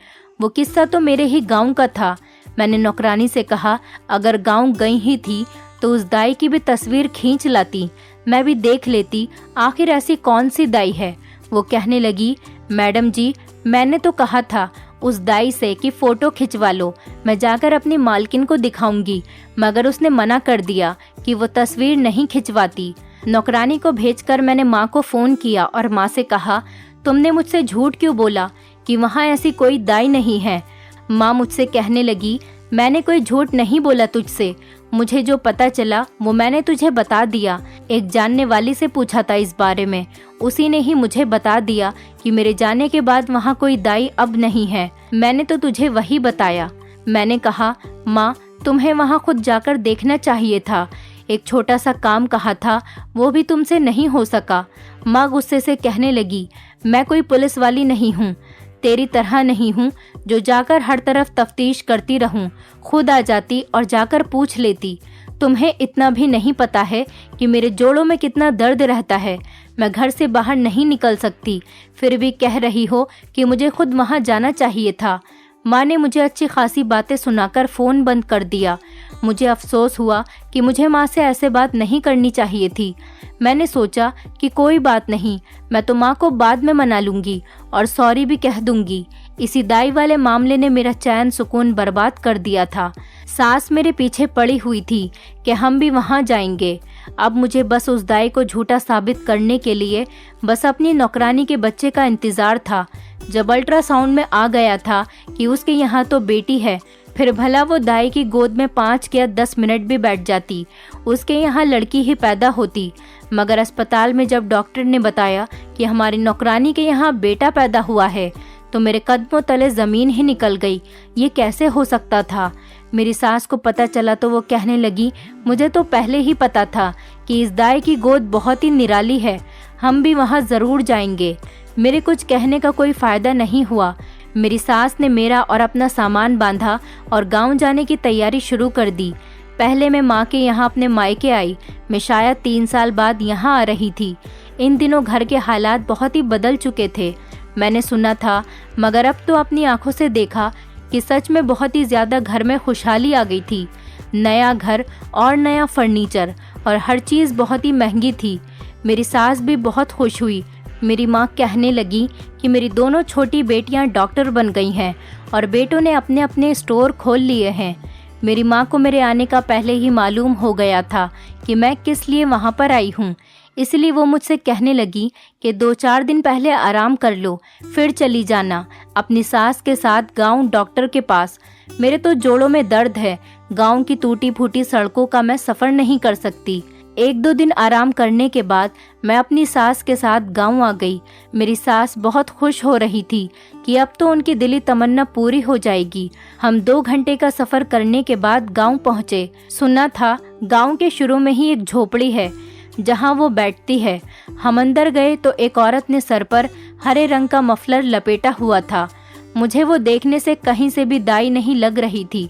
वो किस्सा तो मेरे ही गांव का था। मैंने नौकरानी से कहा, अगर गांव गई ही थी तो उस दाई की भी तस्वीर खींच लाती, मैं भी देख लेती आखिर ऐसी कौन सी दाई है। वो कहने लगी, मैडम जी मैंने तो कहा था उस दाई से कि फ़ोटो खिंचवा लो, मैं जाकर अपनी मालकिन को दिखाऊंगी, मगर उसने मना कर दिया कि वो तस्वीर नहीं खिंचवाती। नौकरानी को भेजकर मैंने माँ को फ़ोन किया और माँ से कहा, तुमने मुझसे झूठ क्यों बोला कि वहाँ ऐसी कोई दाई नहीं है? माँ मुझसे कहने लगी, मैंने कोई झूठ नहीं बोला तुझसे, मुझे जो पता चला वो मैंने तुझे बता दिया। एक जानने वाली से पूछा था इस बारे में, उसी ने ही मुझे बता दिया कि मेरे जाने के बाद वहाँ कोई दाई अब नहीं है। मैंने तो तुझे वही बताया। मैंने कहा, माँ तुम्हें वहाँ खुद जाकर देखना चाहिए था। एक छोटा सा काम कहा था, वो भी तुमसे नहीं हो सका। माँ गुस्से से कहने लगी, मैं कोई पुलिस वाली नहीं हूँ, तेरी तरह नहीं हूँ जो जाकर हर तरफ तफ्तीश करती रहूँ। खुद आ जाती और जाकर पूछ लेती। तुम्हें इतना भी नहीं पता है कि मेरे जोड़ों में कितना दर्द रहता है। मैं घर से बाहर नहीं निकल सकती, फिर भी कह रही हो कि मुझे खुद वहाँ जाना चाहिए था। माँ ने मुझे अच्छी खासी बातें सुनाकर फ़ोन बंद कर दिया। मुझे अफसोस हुआ कि मुझे माँ से ऐसे बात नहीं करनी चाहिए थी। मैंने सोचा कि कोई बात नहीं, मैं तो माँ को बाद में मना लूँगी और सॉरी भी कह दूँगी। इसी दाई वाले मामले ने मेरा चैन सुकून बर्बाद कर दिया था। सास मेरे पीछे पड़ी हुई थी कि हम भी वहाँ जाएंगे। अब मुझे बस उस दाई को झूठा साबित करने के लिए बस अपनी नौकरानी के बच्चे का इंतज़ार था। जब अल्ट्रासाउंड में आ गया था कि उसके यहाँ तो बेटी है, फिर भला वो दाई की गोद में 5 या 10 मिनट भी बैठ जाती, उसके यहाँ लड़की ही पैदा होती। मगर अस्पताल में जब डॉक्टर ने बताया कि हमारी नौकरानी के यहाँ बेटा पैदा हुआ है, तो मेरे कदमों तले ज़मीन ही निकल गई। ये कैसे हो सकता था? मेरी सास को पता चला तो वो कहने लगी, मुझे तो पहले ही पता था कि इस दाई की गोद बहुत ही निराली है। हम भी वहाँ ज़रूर जाएंगे। मेरे कुछ कहने का कोई फ़ायदा नहीं हुआ। मेरी सास ने मेरा और अपना सामान बांधा और गांव जाने की तैयारी शुरू कर दी। पहले मैं माँ के यहाँ अपने मायके आई। मैं शायद 3 साल बाद यहाँ आ रही थी। इन दिनों घर के हालात बहुत ही बदल चुके थे। मैंने सुना था, मगर अब तो अपनी आंखों से देखा कि सच में बहुत ही ज़्यादा घर में खुशहाली आ गई थी। नया घर और नया फर्नीचर और हर चीज़ बहुत ही महंगी थी। मेरी सास भी बहुत खुश हुई। मेरी माँ कहने लगी कि मेरी दोनों छोटी बेटियाँ डॉक्टर बन गई हैं और बेटों ने अपने अपने स्टोर खोल लिए हैं। मेरी माँ को मेरे आने का पहले ही मालूम हो गया था कि मैं किस लिए वहाँ पर आई हूँ। इसलिए वो मुझसे कहने लगी कि 2-4 दिन पहले आराम कर लो, फिर चली जाना अपनी सास के साथ गांव डॉक्टर के पास। मेरे तो जोड़ों में दर्द है। गांव की टूटी फूटी सड़कों का मैं सफ़र नहीं कर सकती। 1-2 दिन आराम करने के बाद मैं अपनी सास के साथ गांव आ गई। मेरी सास बहुत खुश हो रही थी कि अब तो उनकी दिली तमन्ना पूरी हो जाएगी। हम 2 घंटे का सफ़र करने के बाद गांव पहुँचे। सुना था गांव के शुरू में ही एक झोपड़ी है जहां वो बैठती है। हम अंदर गए तो एक औरत ने सर पर हरे रंग का मफलर लपेटा हुआ था। मुझे वो देखने से कहीं से भी दाई नहीं लग रही थी।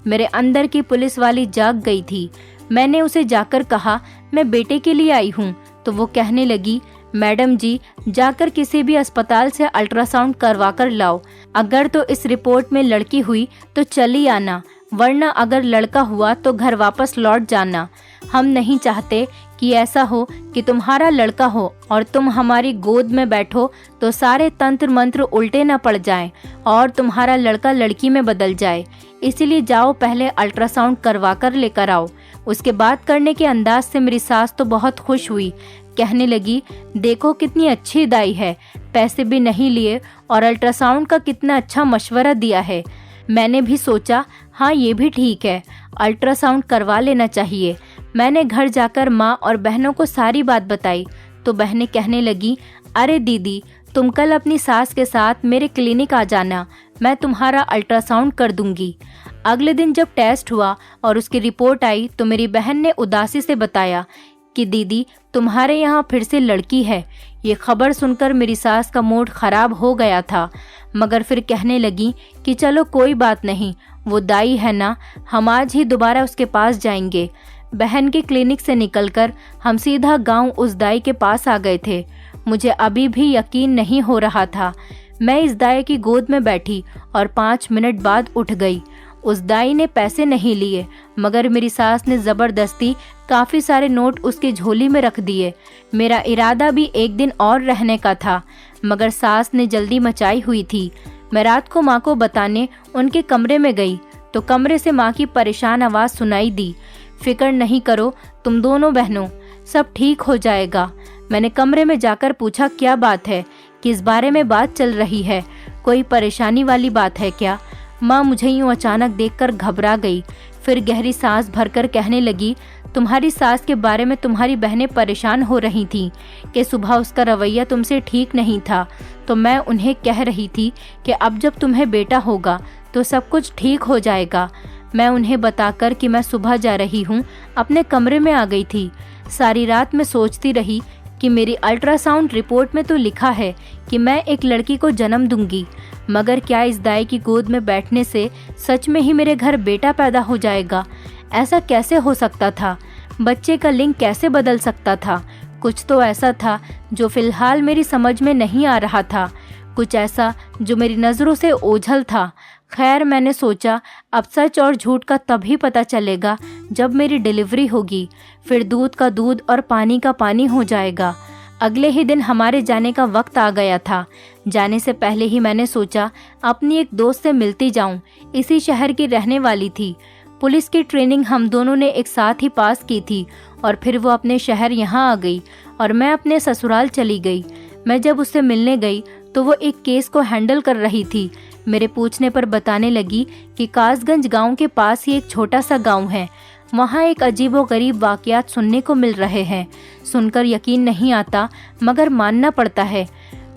मेरे अंदर की पुलिस वाली जाग गई थी। मैंने उसे जाकर कहा, मैं बेटे के लिए आई हूँ। तो वो कहने लगी, मैडम जी, जाकर किसी भी अस्पताल से अल्ट्रासाउंड करवा कर लाओ। अगर तो इस रिपोर्ट में लड़की हुई तो चली आना, वरना अगर लड़का हुआ तो घर वापस लौट जाना। हम नहीं चाहते कि ऐसा हो कि तुम्हारा लड़का हो और तुम हमारी गोद में बैठो तो सारे तंत्र मंत्र उल्टे न पड़ जाएं और तुम्हारा लड़का लड़की में बदल जाए। इसीलिए जाओ, पहले अल्ट्रासाउंड करवा कर लेकर आओ। उसके बात करने के अंदाज से मेरी सास तो बहुत खुश हुई। कहने लगी, देखो कितनी अच्छी दाई है, पैसे भी नहीं लिए और अल्ट्रासाउंड का कितना अच्छा मशवरा दिया है। मैंने भी सोचा, हाँ ये भी ठीक है, अल्ट्रासाउंड करवा लेना चाहिए। मैंने घर जाकर माँ और बहनों को सारी बात बताई तो बहनें कहने लगी, अरे दीदी, तुम कल अपनी सास के साथ मेरे क्लिनिक आ जाना, मैं तुम्हारा अल्ट्रासाउंड कर दूंगी। अगले दिन जब टेस्ट हुआ और उसकी रिपोर्ट आई तो मेरी बहन ने उदासी से बताया कि दीदी, तुम्हारे यहाँ फिर से लड़की है। ये खबर सुनकर मेरी सास का मूड खराब हो गया था, मगर फिर कहने लगी कि चलो कोई बात नहीं, वो दाई है ना, हम आज ही दोबारा उसके पास जाएंगे। बहन के क्लिनिक से निकलकर हम सीधा गांव उस दाई के पास आ गए थे। मुझे अभी भी यकीन नहीं हो रहा था। मैं इस दाई की गोद में बैठी और 5 मिनट बाद उठ गई। उस दाई ने पैसे नहीं लिए, मगर मेरी सास ने ज़बरदस्ती काफ़ी सारे नोट उसकी झोली में रख दिए। मेरा इरादा भी एक दिन और रहने का था, मगर सास ने जल्दी मचाई हुई थी। मैं रात को माँ को बताने उनके कमरे में गई तो कमरे से माँ की परेशान आवाज़ सुनाई दी, फिक्र नहीं करो तुम दोनों बहनों, सब ठीक हो जाएगा। मैंने कमरे में जाकर पूछा, क्या बात है, किस बारे में बात चल रही है, कोई परेशानी वाली बात है क्या? माँ मुझे यूँ अचानक देखकर घबरा गई। फिर गहरी सांस भरकर कहने लगी, तुम्हारी सास के बारे में तुम्हारी बहनें परेशान हो रही थीं कि सुबह उसका रवैया तुमसे ठीक नहीं था, तो मैं उन्हें कह रही थी कि अब जब तुम्हें बेटा होगा तो सब कुछ ठीक हो जाएगा। मैं उन्हें बताकर कि मैं सुबह जा रही हूँ अपने कमरे में आ गई थी। सारी रात मैं सोचती रही कि मेरी अल्ट्रासाउंड रिपोर्ट में तो लिखा है कि मैं एक लड़की को जन्म दूंगी, मगर क्या इस दाई की गोद में बैठने से सच में ही मेरे घर बेटा पैदा हो जाएगा? ऐसा कैसे हो सकता था? बच्चे का लिंग कैसे बदल सकता था? कुछ तो ऐसा था जो फिलहाल मेरी समझ में नहीं आ रहा था, कुछ ऐसा जो मेरी नज़रों से ओझल था। खैर, मैंने सोचा अब सच और झूठ का तभी पता चलेगा जब मेरी डिलीवरी होगी, फिर दूध का दूध और पानी का पानी हो जाएगा। अगले ही दिन हमारे जाने का वक्त आ गया था। जाने से पहले ही मैंने सोचा अपनी एक दोस्त से मिलती जाऊं, इसी शहर की रहने वाली थी। पुलिस की ट्रेनिंग हम दोनों ने एक साथ ही पास की थी और फिर वो अपने शहर यहाँ आ गई और मैं अपने ससुराल चली गई। मैं जब उससे मिलने गई तो वो एक केस को हैंडल कर रही थी। मेरे पूछने पर बताने लगी कि कासगंज गांव के पास ही एक छोटा सा गांव है, वहाँ एक अजीबोगरीब वाक़यात सुनने को मिल रहे हैं। सुनकर यकीन नहीं आता, मगर मानना पड़ता है।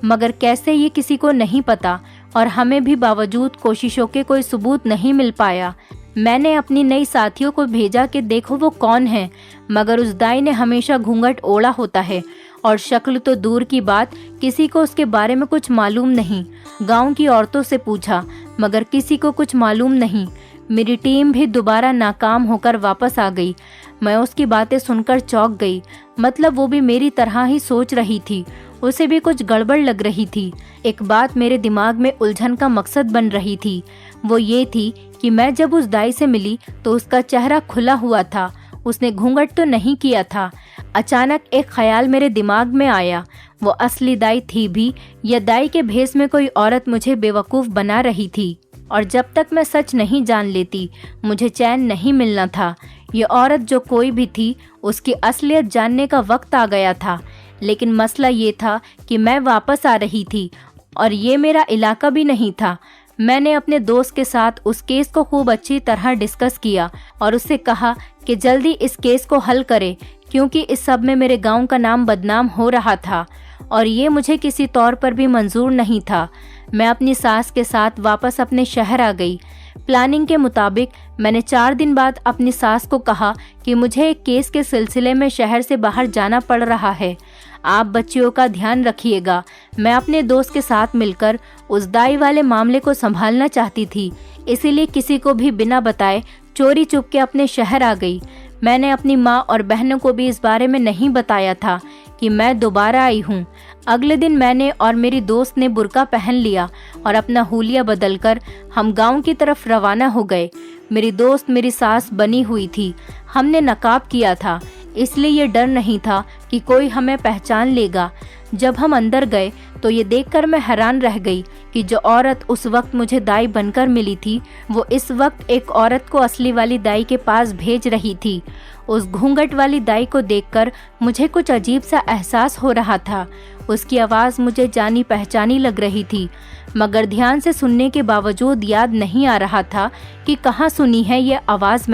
मगर कैसे ये किसी को नहीं पता और हमें भी बावजूद कोशिशों के कोई सबूत नहीं मिल पाया। मैंने अपनी नई साथियों को भेजा कि देखो वो कौन है, मगर उस दाई ने हमेशा घूंघट ओढ़ा होता है और शक्ल तो दूर की बात, किसी को उसके बारे में कुछ मालूम नहीं। गांव की औरतों से पूछा मगर किसी को कुछ मालूम नहीं। मेरी टीम भी दोबारा नाकाम होकर वापस आ गई। मैं उसकी बातें सुनकर चौंक गई। मतलब वो भी मेरी तरह ही सोच रही थी, उसे भी कुछ गड़बड़ लग रही थी। एक बात मेरे दिमाग में उलझन का मकसद बन रही थी, वो ये थी कि मैं जब उस दाई से मिली तो उसका चेहरा खुला हुआ था, उसने घूंघट तो नहीं किया था। अचानक एक ख्याल मेरे दिमाग में आया, वो असली दाई थी भी या दाई के भेष में कोई औरत मुझे बेवकूफ़ बना रही थी। और जब तक मैं सच नहीं जान लेती मुझे चैन नहीं मिलना था। ये औरत जो कोई भी थी, उसकी असलियत जानने का वक्त आ गया था। लेकिन मसला ये था कि मैं वापस आ रही थी और ये मेरा इलाका भी नहीं था। मैंने अपने दोस्त के साथ उस केस को खूब अच्छी तरह डिस्कस किया और उससे कहा कि जल्दी इस केस को हल करे, क्योंकि इस सब में मेरे गांव का नाम बदनाम हो रहा था और ये मुझे किसी तौर पर भी मंजूर नहीं था। मैं अपनी सास के साथ वापस अपने शहर आ गई। प्लानिंग के मुताबिक मैंने 4 दिन बाद अपनी सास को कहा कि मुझे एक केस के सिलसिले में शहर से बाहर जाना पड़ रहा है, आप बच्चियों का ध्यान रखिएगा। मैं अपने दोस्त के साथ मिलकर उस दाई वाले मामले को संभालना चाहती थी, इसीलिए किसी को भी बिना बताए चोरी चुप के अपने शहर आ गई। मैंने अपनी माँ और बहनों को भी इस बारे में नहीं बताया था कि मैं दोबारा आई हूँ। अगले दिन मैंने और मेरी दोस्त ने बुर्का पहन लिया और अपना हुलिया बदलकर हम गांव की तरफ रवाना हो गए। मेरी दोस्त मेरी सास बनी हुई थी, हमने नकाब किया था, इसलिए ये डर नहीं था कि कोई हमें पहचान लेगा। जब हम अंदर गए तो ये देखकर मैं हैरान रह गई कि जो औरत उस वक्त मुझे दाई बनकर मिली थी, वो इस वक्त एक औरत को असली वाली दाई के पास भेज रही थी। उस घूंघट वाली दाई को देखकर मुझे कुछ अजीब सा एहसास हो रहा था। उसकी आवाज़ मुझे जानी पहचानी लग रही थी, मगर ध्यान से सुनने के बावजूद याद नहीं आ रहा था कि कहाँ सुनी है ये आवाज़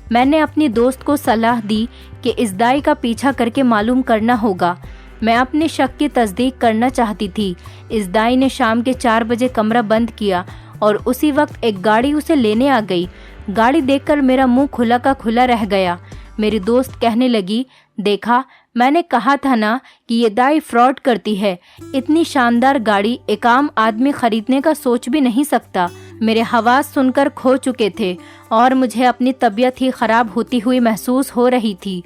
मैंने अपनी दोस्त को सलाह दी कि इस दाई का पीछा करके मालूम करना होगा। मैं अपने शक की तस्दीक करना चाहती थी। इस दाई ने शाम के 4 बजे कमरा बंद किया और उसी वक्त एक गाड़ी उसे लेने आ गई। गाड़ी देखकर मेरा मुंह खुला का खुला रह गया। मेरी दोस्त कहने लगी, देखा, मैंने कहा था ना कि ये दाई फ्रॉड करती है। इतनी शानदार गाड़ी एक आम आदमी खरीदने का सोच भी नहीं सकता। मेरे हवास सुनकर खो चुके थे और मुझे अपनी तबीयत ही खराब होती हुई महसूस हो रही थी।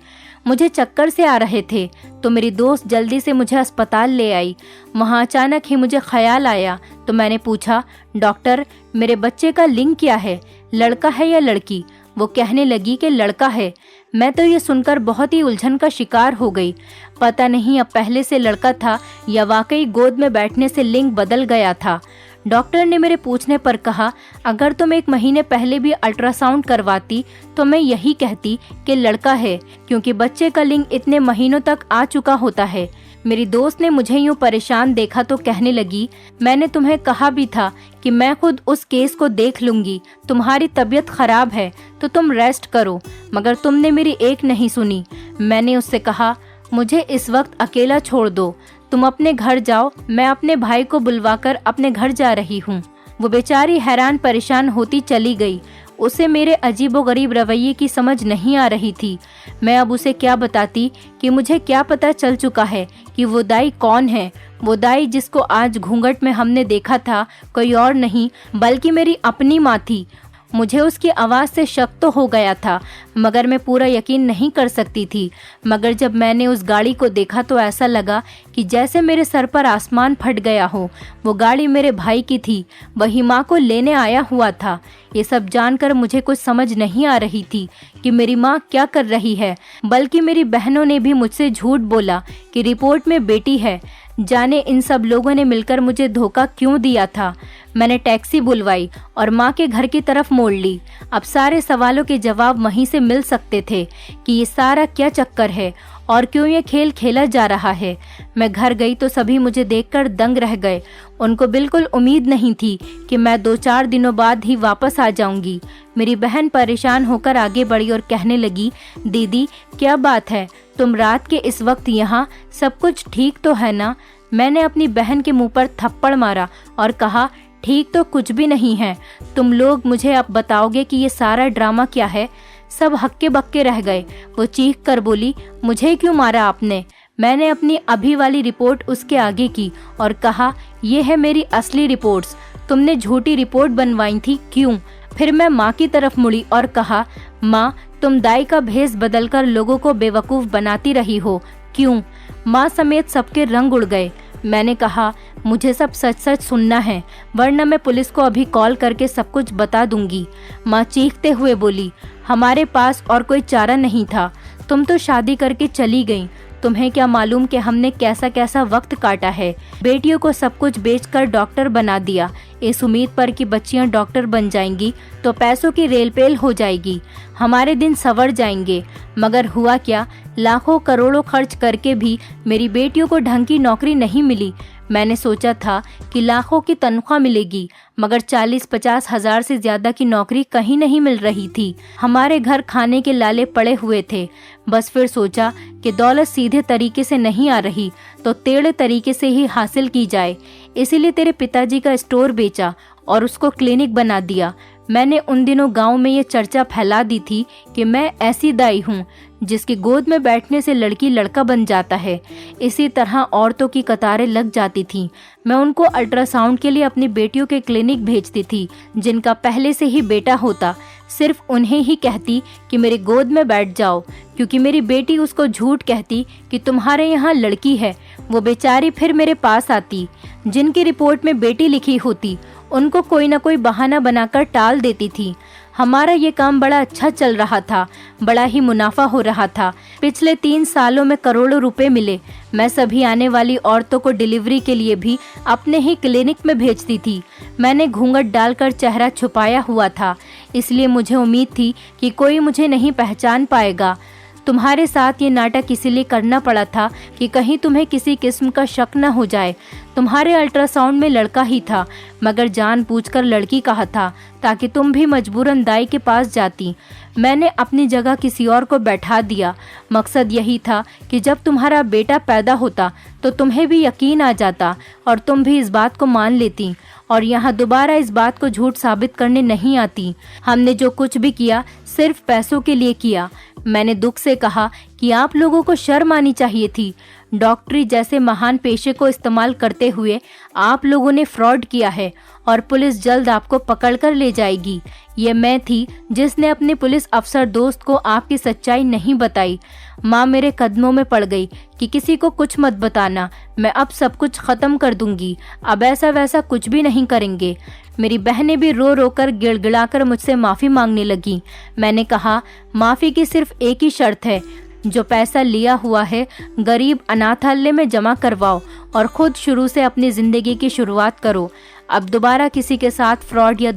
मुझे चक्कर से आ रहे थे तो मेरी दोस्त जल्दी से मुझे अस्पताल ले आई। वहाँ अचानक ही मुझे ख्याल आया तो मैंने पूछा, डॉक्टर, मेरे बच्चे का लिंग क्या है, लड़का है या लड़की? वो कहने लगी कि लड़का है। मैं तो ये सुनकर बहुत ही उलझन का शिकार हो गई। पता नहीं अब पहले से लड़का था या वाकई गोद में बैठने से लिंग बदल गया था। डॉक्टर ने मेरे पूछने पर कहा, अगर तुम 1 महीने पहले भी अल्ट्रासाउंड करवाती तो मैं यही कहती कि लड़का है, क्योंकि बच्चे का लिंग इतने महीनों तक आ चुका होता है। मेरी दोस्त ने मुझे यूं परेशान देखा तो कहने लगी, मैंने तुम्हें कहा भी था कि मैं खुद उस केस को देख लूंगी। तुम्हारी तबीयत खराब है तो तुम रेस्ट करो, मगर तुमने मेरी एक नहीं सुनी। मैंने उससे कहा, मुझे इस वक्त अकेला छोड़ दो, तुम अपने घर जाओ, मैं अपने भाई को बुलवाकर अपने घर जा रही हूँ। वो बेचारी हैरान परेशान होती चली गई। उसे मेरे अजीबोगरीब रवैये की समझ नहीं आ रही थी। मैं अब उसे क्या बताती कि मुझे क्या पता चल चुका है कि वो दाई कौन है। वो दाई जिसको आज घूंघट में हमने देखा था कोई और नहीं बल्कि मेरी अपनी माँ थी। मुझे उसकी आवाज़ से शक तो हो गया था, मगर मैं पूरा यकीन नहीं कर सकती थी। मगर जब मैंने उस गाड़ी को देखा तो ऐसा लगा कि जैसे मेरे सर पर आसमान फट गया हो। वो गाड़ी मेरे भाई की थी, वही माँ को लेने आया हुआ था। ये सब जानकर मुझे कुछ समझ नहीं आ रही थी कि मेरी माँ क्या कर रही है, बल्कि मेरी बहनों ने भी मुझसे झूठ बोला कि रिपोर्ट में बेटी है। जाने इन सब लोगों ने मिलकर मुझे धोखा क्यों दिया था। मैंने टैक्सी बुलवाई और माँ के घर की तरफ मोड़ ली। अब सारे सवालों के जवाब वहीं से मिल सकते थे कि ये सारा क्या चक्कर है और क्यों ये खेल खेला जा रहा है। मैं घर गई तो सभी मुझे देखकर दंग रह गए। उनको बिल्कुल उम्मीद नहीं थी कि मैं 2-4 दिनों बाद ही वापस आ जाऊंगी। मेरी बहन परेशान होकर आगे बढ़ी और कहने लगी, दीदी क्या बात है, तुम रात के इस वक्त यहाँ, सब कुछ ठीक तो है ना? मैंने अपनी बहन के मुंह पर थप्पड़ मारा और कहा, ठीक तो कुछ भी नहीं है। तुम लोग मुझे अब बताओगे कि ये सारा ड्रामा क्या है? सब हक्के बक्के रह गए। वो चीख कर बोली, मुझे क्यों मारा आपने? मैंने अपनी अभी वाली रिपोर्ट उसके आगे की और कहा, ये है मेरी असली रिपोर्ट्स, तुमने झूठी रिपोर्ट बनवाई थी, क्यों? फिर मैं माँ की तरफ मुड़ी और कहा, माँ, तुम दाई का भेष बदलकर लोगों को बेवकूफ बनाती रही हो, क्यों? माँ समेत सबके रंग उड़ गए। मैंने कहा, मुझे सब सच सच सुनना है, वरना मैं पुलिस को अभी कॉल करके सब कुछ बता दूंगी। माँ चीखते हुए बोली, हमारे पास और कोई चारा नहीं था, तुम तो शादी करके चली गई, तुम्हें क्या मालूम कि हमने कैसा कैसा वक्त काटा है। बेटियों को सब कुछ बेचकर डॉक्टर बना दिया, इस उम्मीद पर कि बच्चियां डॉक्टर बन जाएंगी तो पैसों की रेलपेल हो जाएगी, हमारे दिन संवर जाएंगे। मगर हुआ क्या, लाखों करोड़ों खर्च करके भी मेरी बेटियों को ढंग की नौकरी नहीं मिली। मैंने सोचा था कि लाखों की तनख्वाह मिलेगी, मगर 40-50 हजार से ज्यादा की नौकरी कहीं नहीं मिल रही थी। हमारे घर खाने के लाले पड़े हुए थे। बस फिर सोचा कि दौलत सीधे तरीके से नहीं आ रही तो टेढ़े तरीके से ही हासिल की जाए। इसीलिए तेरे पिताजी का स्टोर बेचा और उसको क्लिनिक बना दिया। मैंने उन दिनों गांव में ये चर्चा फैला दी थी कि मैं ऐसी दाई हूँ जिसकी गोद में बैठने से लड़की लड़का बन जाता है। इसी तरह औरतों की कतारें लग जाती थीं। मैं उनको अल्ट्रासाउंड के लिए अपनी बेटियों के क्लिनिक भेजती थी, जिनका पहले से ही बेटा होता। सिर्फ उन्हें ही कहती कि मेरे गोद में बैठ जाओ, क्योंकि मेरी बेटी उसको झूठ कहती कि तुम्हारे यहाँ लड़की है। वो बेचारी फिर मेरे पास आती। जिनकी रिपोर्ट में बेटी लिखी होती उनको कोई न कोई बहाना बनाकर टाल देती थी। हमारा ये काम बड़ा अच्छा चल रहा था, बड़ा ही मुनाफा हो रहा था। पिछले 3 सालों में करोड़ों रुपए मिले। मैं सभी आने वाली औरतों को डिलीवरी के लिए भी अपने ही क्लिनिक में भेजती थी। मैंने घूंघट डालकर चेहरा छुपाया हुआ था, इसलिए मुझे उम्मीद थी कि कोई मुझे नहीं पहचान पाएगा। तुम्हारे साथ ये नाटक इसीलिए करना पड़ा था कि कहीं तुम्हें किसी किस्म का शक न हो जाए। तुम्हारे अल्ट्रासाउंड में लड़का ही था, मगर जानबूझकर लड़की कहा था ताकि तुम भी मजबूरन दाई के पास जाती। मैंने अपनी जगह किसी और को बैठा दिया। मकसद यही था कि जब तुम्हारा बेटा पैदा होता तो तुम्हें भी यकीन आ जाता और तुम भी इस बात को मान लेती और यहाँ दोबारा इस बात को झूठ साबित करने नहीं आती। हमने जो कुछ भी किया सिर्फ पैसों के लिए किया। मैंने दुख से कहा कि आप लोगों को शर्म आनी चाहिए थी। डॉक्टरी जैसे महान पेशे को इस्तेमाल करते हुए आप लोगों ने फ्रॉड किया है और पुलिस जल्द आपको पकड़कर ले जाएगी। ये मैं थी जिसने अपने पुलिस अफसर दोस्त को आपकी सच्चाई नहीं बताई। माँ मेरे कदमों में पड़ गई कि किसी को कुछ मत बताना, मैं अब सब कुछ खत्म कर दूंगी, अब ऐसा वैसा कुछ भी नहीं करेंगे। मेरी बहनें भी रो रो कर गिड़गिड़ाकर मुझसे माफ़ी मांगने लगी। मैंने कहा, माफ़ी की सिर्फ एक ही शर्त है, जो पैसा लिया हुआ है गरीब अनाथालय में जमा करवाओ और खुद शुरू से अपनी ज़िंदगी की शुरुआत करो। अब दोबारा किसी के साथ फ्रॉड या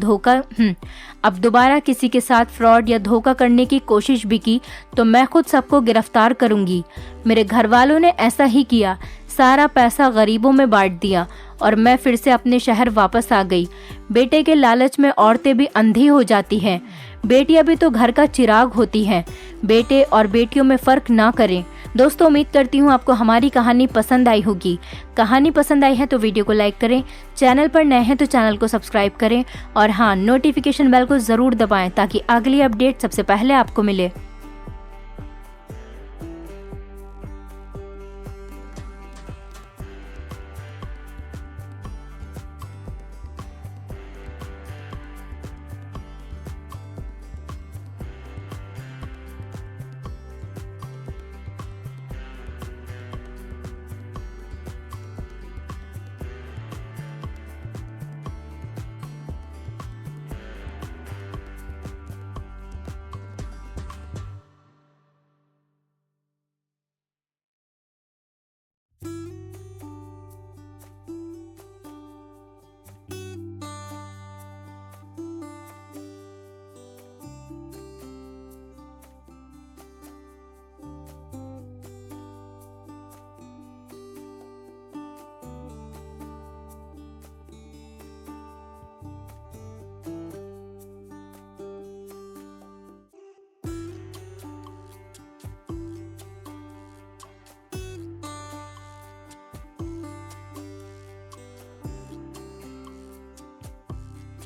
धोखा करने की कोशिश भी की तो मैं खुद सबको गिरफ्तार करूंगी। मेरे घर वालों ने ऐसा ही किया, सारा पैसा गरीबों में बांट दिया और मैं फिर से अपने शहर वापस आ गई। बेटे के लालच में औरतें भी अंधी हो जाती हैं। बेटियां भी तो घर का चिराग होती हैं। बेटे और बेटियों में फर्क ना करें। दोस्तों, उम्मीद करती हूँ आपको हमारी कहानी पसंद आई होगी। कहानी पसंद आई है तो वीडियो को लाइक करें, चैनल पर नए हैं तो चैनल को सब्सक्राइब करें और हाँ, नोटिफिकेशन बेल को ज़रूर दबाएं ताकि अगली अपडेट सबसे पहले आपको मिले।